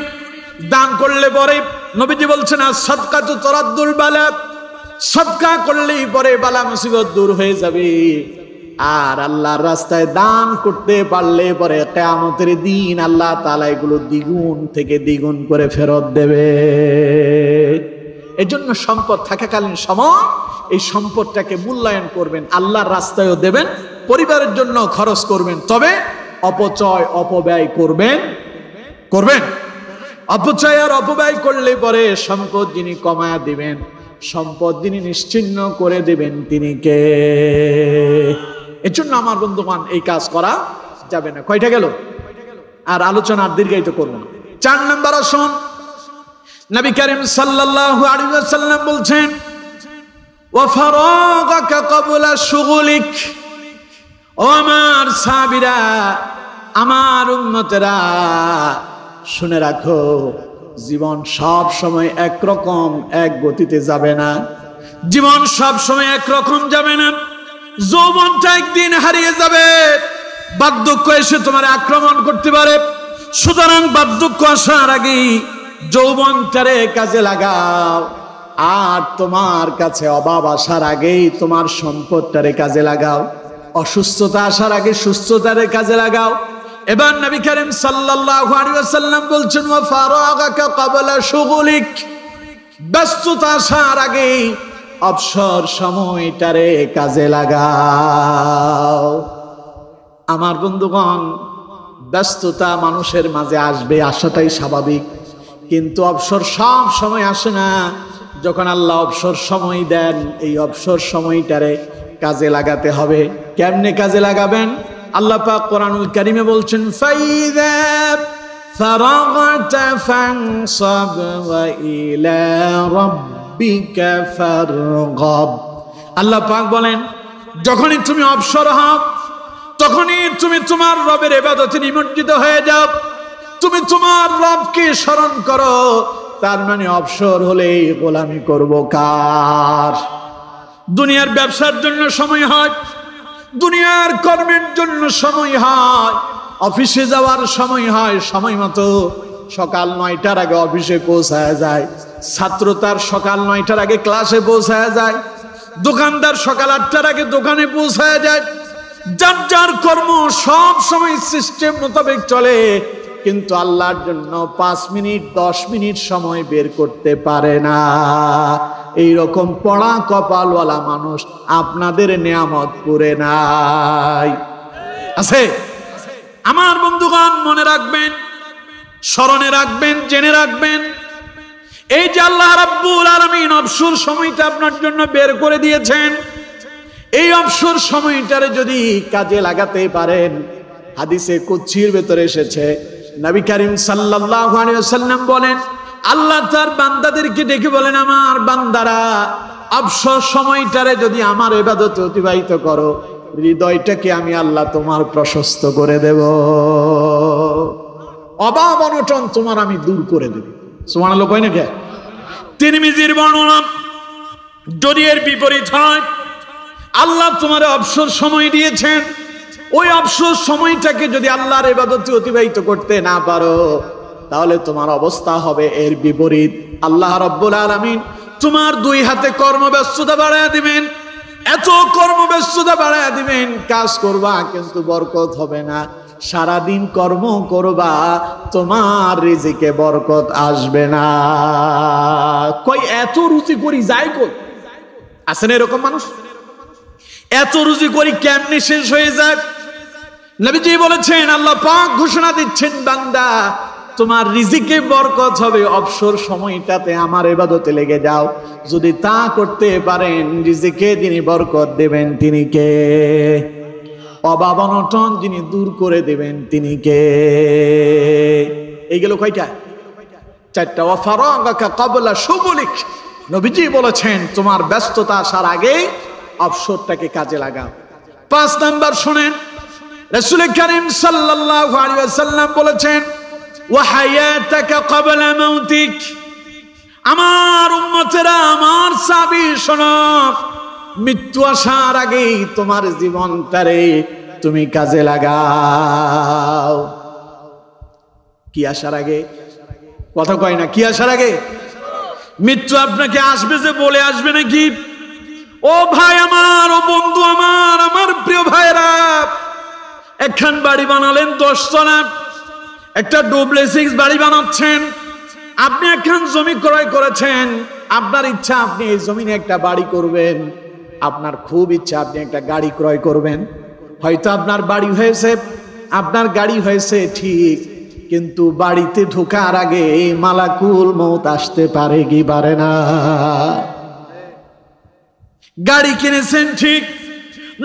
দান করলে পরে নবীজি বলছেন সাদকাতু তুরাদ্দুল বালা, সদকা করলেই পরে বালা মুসিবত দূর হয়ে যাবে। আর আল্লাহর রাস্তায় দান করতে পারলে পরে কিয়ামতের দিন আল্লাহ তাআলা এগুলো দ্বিগুণ থেকে দ্বিগুণ করে ফেরত দেবে। এজন্য সম্পদ থাকাকালীন সময় এই সম্পদটাকে মূল্যায়ন করবেন, আল্লাহর রাস্তায়ও দেবেন, পরিবারের জন্য খরচ করবেন, তবে অপচয় অপব্যয় করবেন। অপচয় আর অপব্যয় করলে পরে সম্পদ যিনি কমায়া দিবেন, সম্পদ যিনি নিশ্চিহ্ন করে দিবেন তিনি কে? এজন্য আমার বন্ধুগণ এই কাজ করা যাবে না। কয়টা গেল? আর আলোচনা আর দীর্ঘায়িত করব না। 4 নাম্বার আসুন, নবী করিম সাল্লাল্লাহু আলাইহি ওয়াসাল্লাম বলছেন ওয়া ফারাগাকা ক্বাবলা শুগুলিক। ও আমার সাহাবীরা, আমার উম্মতেরা, শুনে রাখো, জীবন সব সময় একরকম এক গতিতে যাবে না। জীবন সব সময় একরকম যাবে না। যৌবনটা একদিন হারিয়ে যাবে, বার্ধক্য এসে তোমার আক্রমণ করতে পারে। সুতরাং বার্ধক্য আসার আগেই যৌবনটারে কাজে লাগাও, আর তোমার কাছে অভাব আসার আগেই তোমার সম্পদটারে কাজে লাগাও। অসুস্থতা আসার আগে সুস্থতারে কাজে লাগাও। এবার নবী করিম সাল্লাল্লাহু আলাইহি ওয়াসাল্লাম বলছেন ওয়া ফারাগাকা ক্বাবলা শুগুলিক। ব্যস্ততা আসার আগে অবসর সময়টারে কাজে লাগাও। আমার বন্ধুগণ, ব্যস্ততা মানুষের মাঝে আসবে, আসাটাই স্বাভাবিক, কিন্তু অবসর সব সময় আসে না। যখন আল্লাহ অবসর সময় দেন, এই অবসর সময়টারে কাজে লাগাতে হবে। কেমনে কাজে লাগাবেন? আল্লাহ পাক কোরআনুল কারীমে বলছেন, ফাইযা ফারাগতা ফানসাব ওয়া ইলা রাব্বিকা ফারগাব। আল্লাহ পাক বলেন, যখনই তুমি অবসর হও, তখনই তুমি তোমার রবের ইবাদতে নিমজ্জিত হয়ে যাও, তুমি তোমার রবকে স্মরণ করো। তার মানে অবসর হলেই গোলামি করব কার? দুনিয়ার ব্যবসার জন্য সময় হয়, দুনিয়ার কর্মের জন্য সময় হয়, অফিসে যাওয়ার সময় হয়, সময় মতো সকাল 9টার আগে অফিসে পৌঁছায় যায়, ছাত্র তার সকাল 9টার আগে ক্লাসে পৌঁছায় যায়, দোকানদার সকাল 8টার আগে দোকানে পৌঁছায় যায়। যার যার কর্ম সব সময় সিস্টেম মোতাবেক চলে, কিন্তু আল্লাহর জন্য 5 মিনিট 10 মিনিট সময় বের করতে পারে না। এইরকম পড়া কপালওয়ালা মানুষ আপনাদের নিয়ামত পুরে নাই আছে? আমার বন্ধুগণ, মনে রাখবেন, স্মরণে রাখবেন, জেনে রাখবেন, এই যে আল্লাহ রাব্বুল আলামিন অবসর সময়টা আপনার জন্য বের করে দিয়েছেন, এই অবসর সময়টারে যদি কাজে লাগাতে পারেন, হাদিসে কুদসির ভেতরে এসেছে, নবী করিম সাল্লাল্লাহু আলাইহি ওয়াসাল্লাম বলেন, আল্লাহ তার বান্দাদেরকে ডেকে বলেন, আমার বান্দারা, অবসর সময়টারে যদি আমার ইবাদতে অতিবাহিত করো, হৃদয়টাকে আমি আল্লাহ তোমার প্রশস্ত করে দেব, অভাব অনটন তোমার আমি দূর করে দেব। সুবহানাল্লাহ কয় না কে? তিরমিজির বর্ণনা। যদি এর বিপরীত হয়, আল্লাহ তোমার অবসর সময় দিয়েছেন, ওই অবসর সময়টাকে যদি আল্লাহর ইবাদতে অতিবাহিত করতে না পারো, তাহলে তোমার অবস্থা হবে এর বিপরীত। আল্লাহ রাব্বুল আলামিন তোমার 2 হাতে কর্মব্যস্ততা বাড়ায় দিবেন, এত কর্মব্যস্ততা বাড়ায় দিবেন, কাজ করবা কিন্তু বরকত হবে না, সারাদিন কর্ম করবা, তোমার রিজিকে বরকত আসবে না। কই এত রুচি করি যাই কই? আছেন এরকম মানুষ? এত রুচি করি কেমনে শেষ হয়ে যায়? নবীজি বলেছেন, আল্লাহ পাক ঘোষণা দিচ্ছেন, বান্দা তোমার রিজিকে বরকত হবে, অবসর সময়টাতে আমার ইবাদতে লেগে যাও। যদি তা করতে পারেন, রিজিকে যিনি বরকত দেবেন তিনি কে? অভাব অনটন যিনি দূর করে দেবেন তিনি কে? এইগুলো কয়টা? 4টা। ওয়া ফারাগাকা ক্বাবলা শুগুলিক। নবীজি বলেছেন, তোমার ব্যস্ততা আসার আগে অবসরটাকে কাজে লাগাও। 5 নাম্বার শুনেন, রাসূল করিম সাল্লাল্লাহু আলাইহি ওয়াসাল্লাম বলেছেন, ওয়া হায়াতাকা ক্বাবলা মাউতিক। আমার উম্মতেরা, আমার সাহাবী শোনো, মৃত্যু আসার আগেই তোমার জীবনটারে তুমি কাজে লাগাও। কি আসার আগে? কথা কয় না, কি আসার আগে? মৃত্যু আপনাকে আসবে যে বলে আসবে নাকি? ও ভাই আমার, ও বন্ধু আমার, আমার প্রিয় ভাইরা, একখান বাড়ি বানালেন 10 তলা, একটা ডুপ্লেক্স বাড়ি বানাচ্ছেন, আপনি একখান জমি ক্রয় করেছেন, আপনার ইচ্ছা আপনি এই জমিনে একটা বাড়ি করবেন, আপনার খুব ইচ্ছা আপনি একটা গাড়ি ক্রয় করবেন। হয়তো আপনার বাড়ি হয়েছে, আপনার গাড়ি হয়েছে ঠিক, কিন্তু বাড়িতে ঢোকার আগে মালাকুল মউত আসতে পারে কি পারে না? গাড়ি কিনেছেন ঠিক,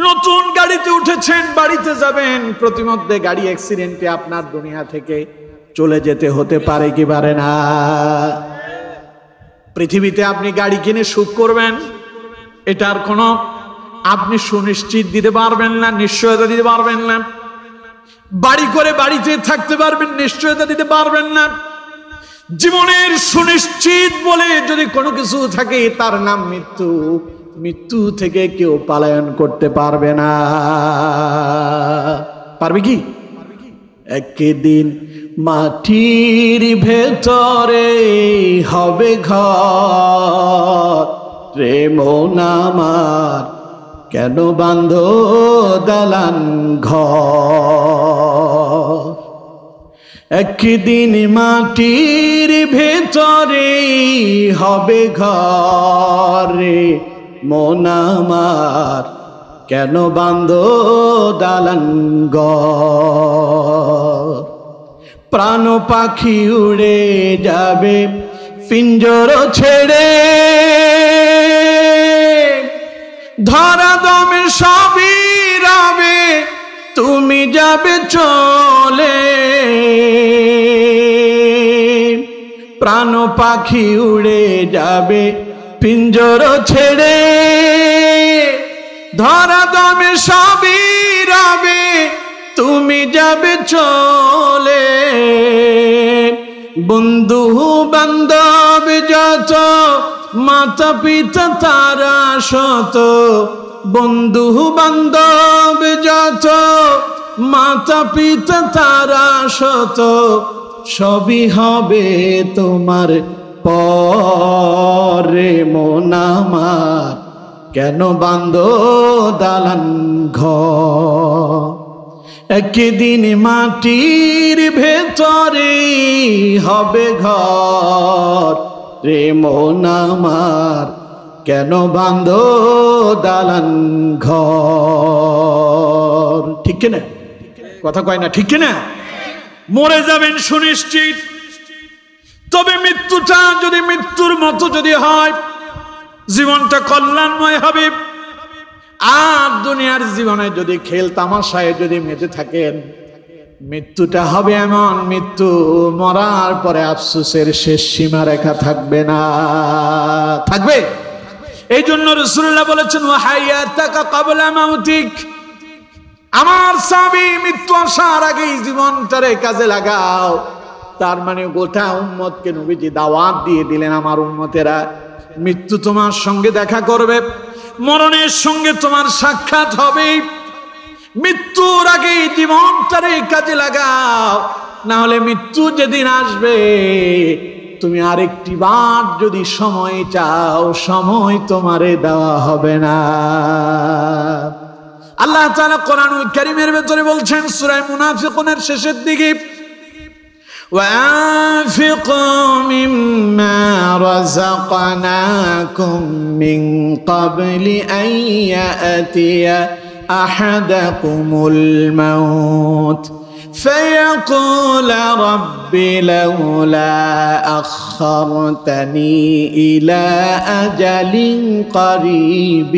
নতুন গাড়িতে উঠেছেন, বাড়িতে যাবেন, প্রতিমধ্যে গাড়ি অ্যাক্সিডেন্টে আপনার দুনিয়া থেকে চলে যেতে হতে পারে কি পারে না? পৃথিবীতে আপনি গাড়ি কিনে সুখ করবেন, এটার কোনো আপনি সুনিশ্চিত দিতে পারবেন না, নিশ্চয়তা দিতে পারবেন না। বাড়ি করে বাড়িতে থাকতে পারবেন, নিশ্চয়তা দিতে পারবেন না। জীবনের সুনিশ্চিত বলে যদি কোনো কিছু থাকে, তার নাম মৃত্যু। মৃত্যু থেকে কেউ পলায়ন করতে পারবে না। পারবে কি? একদিন মাটির ভেতরে হবে ঘর, রে মন আমার কেন বাঁধো দালান ঘর। একদিন মাটির ভেতরে হবে ঘর, রে মন আমার কেন বাঁধো দালান ঘর? প্রাণ পাখি উড়ে যাবে পিঞ্জর ছেড়ে, ধরা দমে সবই রবে, তুমি যাবে চলে। প্রাণ পাখি উড়ে যাবে পিঞ্জর ছেড়ে, ধরা দমে সবই রবে, তুমি যাবে চলে। বন্ধু বান্ধব যত, মাতা পিতা তারা শত, বন্ধু বান্ধব যত, মাতা পিতা তারা শত, সবই হবে তোমার পরে। মন আমার কেন বাঁধো দালান ঘর? একদিন মাটির ভেতরে হবে ঘর রে। মন আমার কেন বাঁধো দালান ঘর? ঠিক কিনা? কথা কয় না, ঠিক কিনা? মরে যাবেন সুনিশ্চিত, তবে মৃত্যুটা যদি মৃত্যুর মতো যদি হয়, জীবনটা কল্যাণময় হবে। আর দুনিয়ার জীবনে যদি খেল তামাশায় যদি মেতে থাকেন, মৃত্যুটা হবে এমন মৃত্যু, মরার পরে আফসোসের শেষ সীমা রেখা থাকবে না। থাকবে? এই জন্য রাসূলুল্লাহ বলেছেন, ওয়া হায়াতাকা ক্বাবলা মাউতিক। আমার সাহাবী, মৃত্যু আসার আগেই জীবনটারে কাজে লাগাও। তার মানে গোটা উম্মতকে নবীজি দাওয়াত দিয়ে দিলেন, আমার উম্মতেরা, মৃত্যু তোমার সঙ্গে দেখা করবে, মরণের সঙ্গে তোমার সাক্ষাৎ হবে। মৃত্যুর আগেই জীবনটারে কাজে লাগাও, না হলে মৃত্যু যেদিন আসবে, তুমি আরেকটি বার যদি সময় চাও, সময় তোমারে দেওয়া হবে না। আল্লাহ তাআলা কোরআনুল কারীমের ভেতরে বলছেন সূরা মুনাফিকুনের শেষের দিকে, وَأَنفِقُوا مِمَّا رَزَقْنَاكُم مِّن قَبْلِ أَن يَأْتِيَ أَحَدَكُمُ الْمَوْتُ فَيَقُولَ رَبِّ لَوْلَا أَخَّرْتَنِي إِلَى أَجَلٍ قَرِيبٍ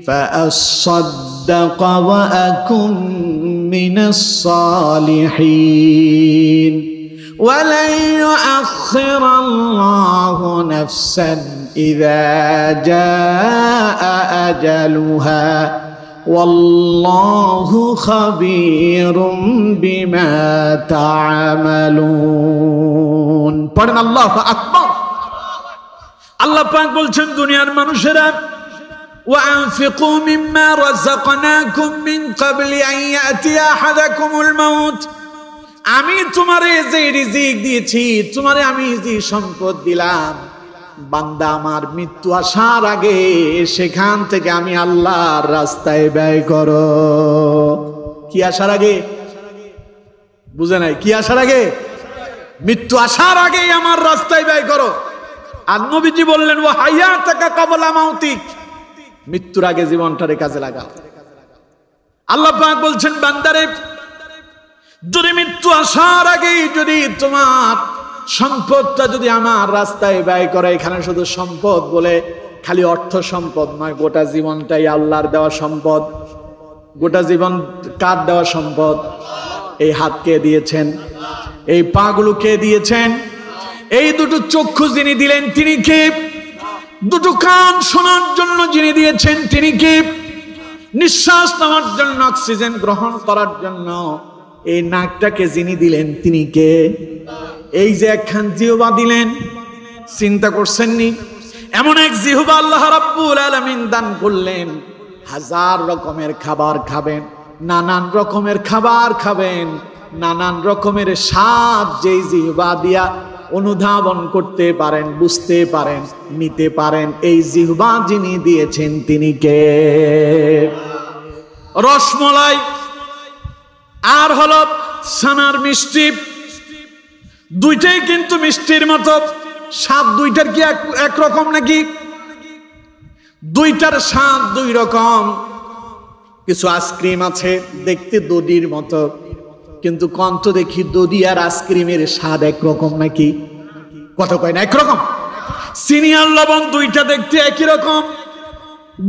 فَأَصَّدَّقَ وَأَكُن مِّنَ الصَّالِحِينَ وَلَن يُؤَخِّرَ اللَّهُ نَفْسًا إِذَا جَاءَ أَجَلُهَا وَاللَّهُ خَبِيرٌ بِمَا تَعْمَلُونَ। পড়েন আল্লাহু আকবার। আল্লাহ পাক বলছেন, দুনিয়ার মানুষেরা, وَأَنفِقُوا مِمَّا رَزَقْنَاكُم مِّن قَبْلِ أَن يَأْتِيَ أَحَدَكُمُ الْمَوْتُ। আমি তোমারে যে রিজিক দিয়েছি, তোমারে আমি যে সম্পদ দিলাম, বান্দা আমার মৃত্যু আসার আগে সেখান থেকে আমি আল্লাহর রাস্তায় ব্যয় করো। কি আসার আগে? বুঝে নাই? কি আসার আগে? মৃত্যু আসার আগে আমার রাস্তায় ব্যয় করো। আর নবীজি বললেন, ওয়া হায়াতাকা ক্বাবলা মাউতিক, মৃত্যুর আগে জীবনটারে কাজে লাগাও। আল্লাহ পাক বলছেন, বান্দারে, যদি মৃত্যু আসার আগেই যদি তোমার সম্পদটা যদি আমার রাস্তায় ব্যয় করে, এখানে শুধু সম্পদ বলে খালি অর্থ সম্পদ নয়, গোটা জীবনটাই আল্লাহর দেওয়া সম্পদ। গোটা জীবন কার দেওয়া সম্পদ? এই হাত কে দিয়েছেন? এই পা গুলো কে দিয়েছেন? এই দুটো চক্ষু যিনি দিলেন তিনি কে? দুটো কান শোনার জন্য যিনি দিয়েছেন তিনি কে? নিঃশ্বাস নেওয়ার জন্য, অক্সিজেন গ্রহণ করার জন্য এই নাকটাকে যিনি দিলেন তিনি কে? এই যে একখান জিহ্বা দিলেন, চিন্তা করছেননি? এমন এক জিহ্বা আল্লাহ রাব্বুল আলামিন দান করলেন, হাজার রকমের খাবার খাবেন, নানান রকমের খাবার খাবেন, নানান রকমের স্বাদ যেই জিহ্বা দিয়া অনুধাবন করতে পারেন, বুঝতে পারেন, নিতে পারেন, এই জিহ্বা যিনি দিয়েছেন তিনি কে? রসমলাই আর হলো ছানার মিষ্টি, দুইটাই কিন্তু মিষ্টির মতো স্বাদ। দুইটার কি একরকম নাকি? দুইটার স্বাদ দুই রকম। কিছু আইসক্রিম আছে দেখতে দধির মতো, কিন্তু কন্ত দেখি দধি আর আইসক্রিমের স্বাদ একরকম নাকি? কথা কয় না একরকম? চিনি আর লবণ দুইটা দেখতে একই রকম,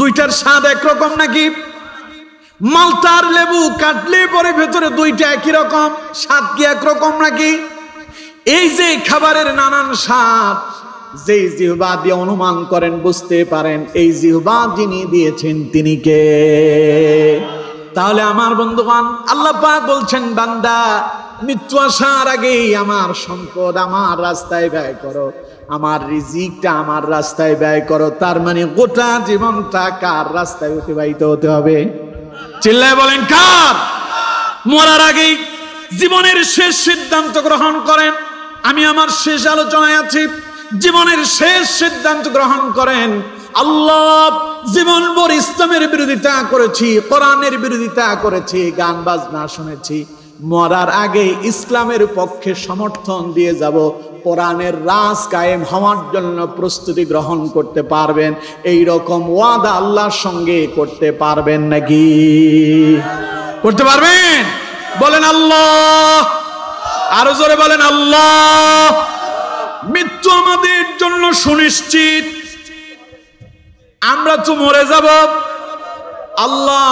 দুইটার স্বাদ একরকম নাকি? মালটার লেবু কাটলে পরে ভেতরে দুইটা একই রকম, স্বাদ কি একরকম নাকি? এই যে খাবারের নানান স্বাদ, যেই জিহ্বা দিয়ে অনুমান করেন, বুঝতে পারেন এই জিহ্বা যিনি দিয়েছেন তিনি কে? তাহলে আমার বন্ধুগণ, আল্লাহ পাক বলছেন, বান্দা মৃত্যু আসার আগেই আমার সম্পদ আমার রাস্তায় ব্যয় করো, আমার রিজিকটা আমার রাস্তায় ব্যয় করো। তার মানে গোটা জীবনটা কার রাস্তায় অতিবাহিত হতে হবে? চিল্লায় বলেন কার? মরার আগেই জীবনের শেষ সিদ্ধান্ত গ্রহণ করেন। আমি আমার শেষ আলোচনায় আছি, জীবনের শেষ সিদ্ধান্ত গ্রহণ করেন। আল্লাহ জীবনভর ইসলামের বিরোধিতা করেছি, কোরআনের বিরোধিতা করেছি, গান বাজনা শুনেছি, মরার আগে ইসলামের পক্ষে সমর্থন দিয়ে যাব, কোরআনের রাজ কায়েম হওয়ার জন্য প্রস্তুতি গ্রহণ করতে পারবেন, এই রকম ওয়াদা আল্লাহর সঙ্গে করতে পারবেন নাকি? করতে পারবেন? বলেন আল্লাহ। আরো জোরে বলেন আল্লাহ। মৃত্যু আমাদের জন্য সুনিশ্চিত, আমরা তো মরে যাব। আল্লাহ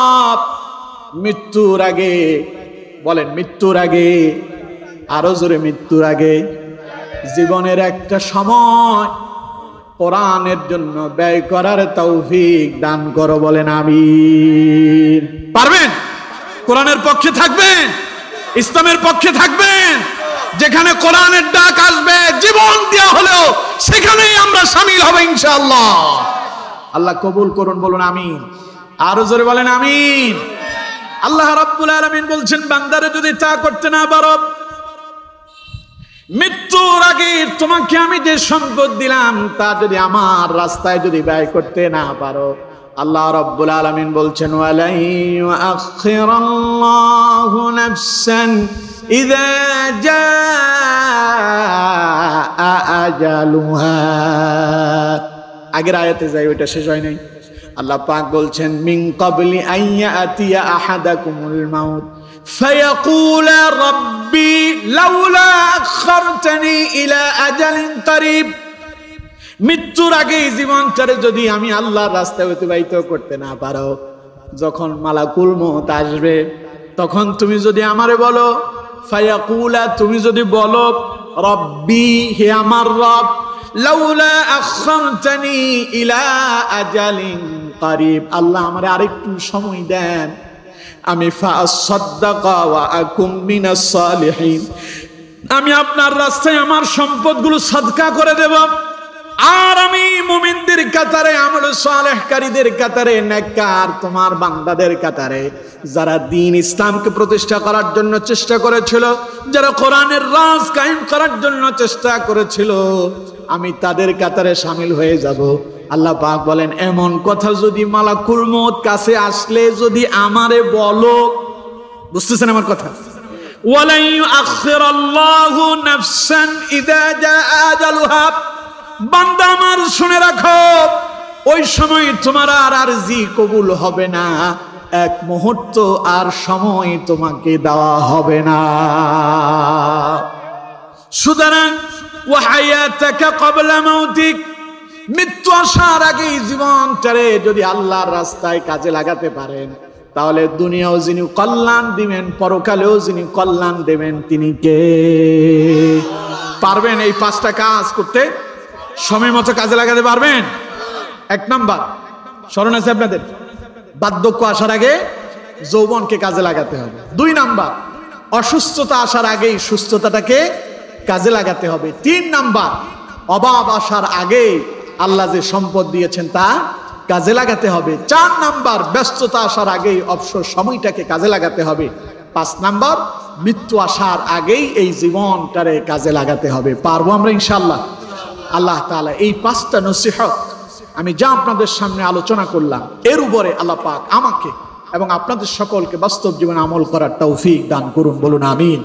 মৃত্যুর আগে, বলেন মৃত্যুর আগে, আরো জোরে মৃত্যুর আগে জীবনের একটা সময় কোরআনের জন্য ব্যয় করার তৌফিক দান করো, বলেন আমিন। পারবেন? কোরআনের পক্ষে থাকবেন, ইসলামের পক্ষে থাকবেন। যেখানে কোরআনের ডাক আসবে, জীবন দেওয়া হলেও সেখানেই আমরা শামিল হব ইনশাআল্লাহ। আল্লাহ কবুল করুন, বলুন আমিন। আরো জোরে বলেন আমিন। আল্লাহ রাব্বুল আলামিন বলছেন, বান্দারে যদি তা করতে না পারো, মৃত্যুর আগে তোমাকে আমি যে সম্পদ দিলাম তা যদি আমার রাস্তায় যদি ব্যয় করতে না পারো, আল্লাহ রাব্বুল আলামিন বলছেন, ওয়ালা ইউআখিরাল্লাহু নাফসান ইযা জাআ আজালুহা। আগের আয়াতে যাই, ওইটা শেষ হয় নাই। আল্লাহ পাক বলছেন, মিন ক্বাবলি আইয়াতিয়া আহাদাকুমুল মাউত ফায়াকুলা রাব্বি লাউলা আখখারতানি ইলা আজালিন কারীব। মৃত্যুর আগে জীবনটারে যদি আমি আল্লাহর রাস্তায় অতিবাহিত করতে না পারো, যখন মালাকুল মউত আসবে তখন তুমি যদি আমারে বলো, ফায়াকুলা তুমি যদি বলো, রব্বি হে আমার রব, লাউলা আখখারতানি ইলা আজালিন কারীব, আল্লাহ আমারে আরেকটু সময় দেন, আমি ফাআসাদদাকা ওয়া আকুম মিনাস সালিহিন, আমি আপনার রাস্তায় আমার সম্পদগুলো সাদকা করে দেব, আর আমি মুমিনদের কাতারে, আমল সালেহকারীদের কাতারে, নেককার তোমার বান্দাদের কাতারে, যারা দ্বীন ইসলামকে প্রতিষ্ঠা করার জন্য চেষ্টা করেছিল, যারা কোরআনের রাজ কায়েম করার জন্য চেষ্টা করেছিল, আমি তাদের কাতারে শামিল হয়ে যাব। আল্লাহ পাক বলেন, এমন কথা যদি মালাকুল মউত কাছে আসলে যদি আমারে বলো, বুঝতেছেন আমার কথা? ওয়ালা ইউআখিরাল্লাহু নাফসান ইযা জাআ আজালুহা। বান্দা আমার শুনে রাখো, ওই সময় তোমার আর আরজি কবুল হবে না, এক মুহূর্ত আর সময় তোমাকে দেওয়া হবে না। সুতরাং ওয়া হায়াতাকা ক্বাবলা মাউতিক, মৃত্যু আসার আগেই জীবনটারে যদি আল্লাহর রাস্তায় কাজে লাগাতে পারেন, তাহলে দুনিয়াও যিনি কল্যাণ দিবেন, পরকালেও যিনি কল্যাণ দেবেন তিনি কে? পারবেন এই পাঁচটা কাজ করতে? সময় মতো কাজে লাগাতে পারবেন? এক নাম্বার, স্মরণ আছে আপনাদের, বার্ধক্য আসার আগে যৌবনকে কাজে লাগাতে হবে। দুই নাম্বার, অসুস্থতা আসার আগেই সুস্থতাটাকে কাজে লাগাতে হবে। তিন নাম্বার, অভাব আসার আগে আল্লাহ যে সম্পদ দিয়েছেন তা কাজে লাগাতে হবে। চার নাম্বার, ব্যস্ততা আসার আগেই অবসর সময়টাকে কাজে লাগাতে হবে। পাঁচ নাম্বার, মৃত্যু আসার আগেই এই জীবনটারে কাজে লাগাতে হবে। পারবো আমরা ইনশাআল্লাহ? আল্লাহ তাআলা এই পাঁচটা নসিহত আমি যা আপনাদের সামনে আলোচনা করলাম, এর উপরে আল্লাহ পাক আমাকে এবং আপনাদের সকলকে বাস্তব জীবনে আমল করার তৌফিক দান করুন, বলুন আমিন।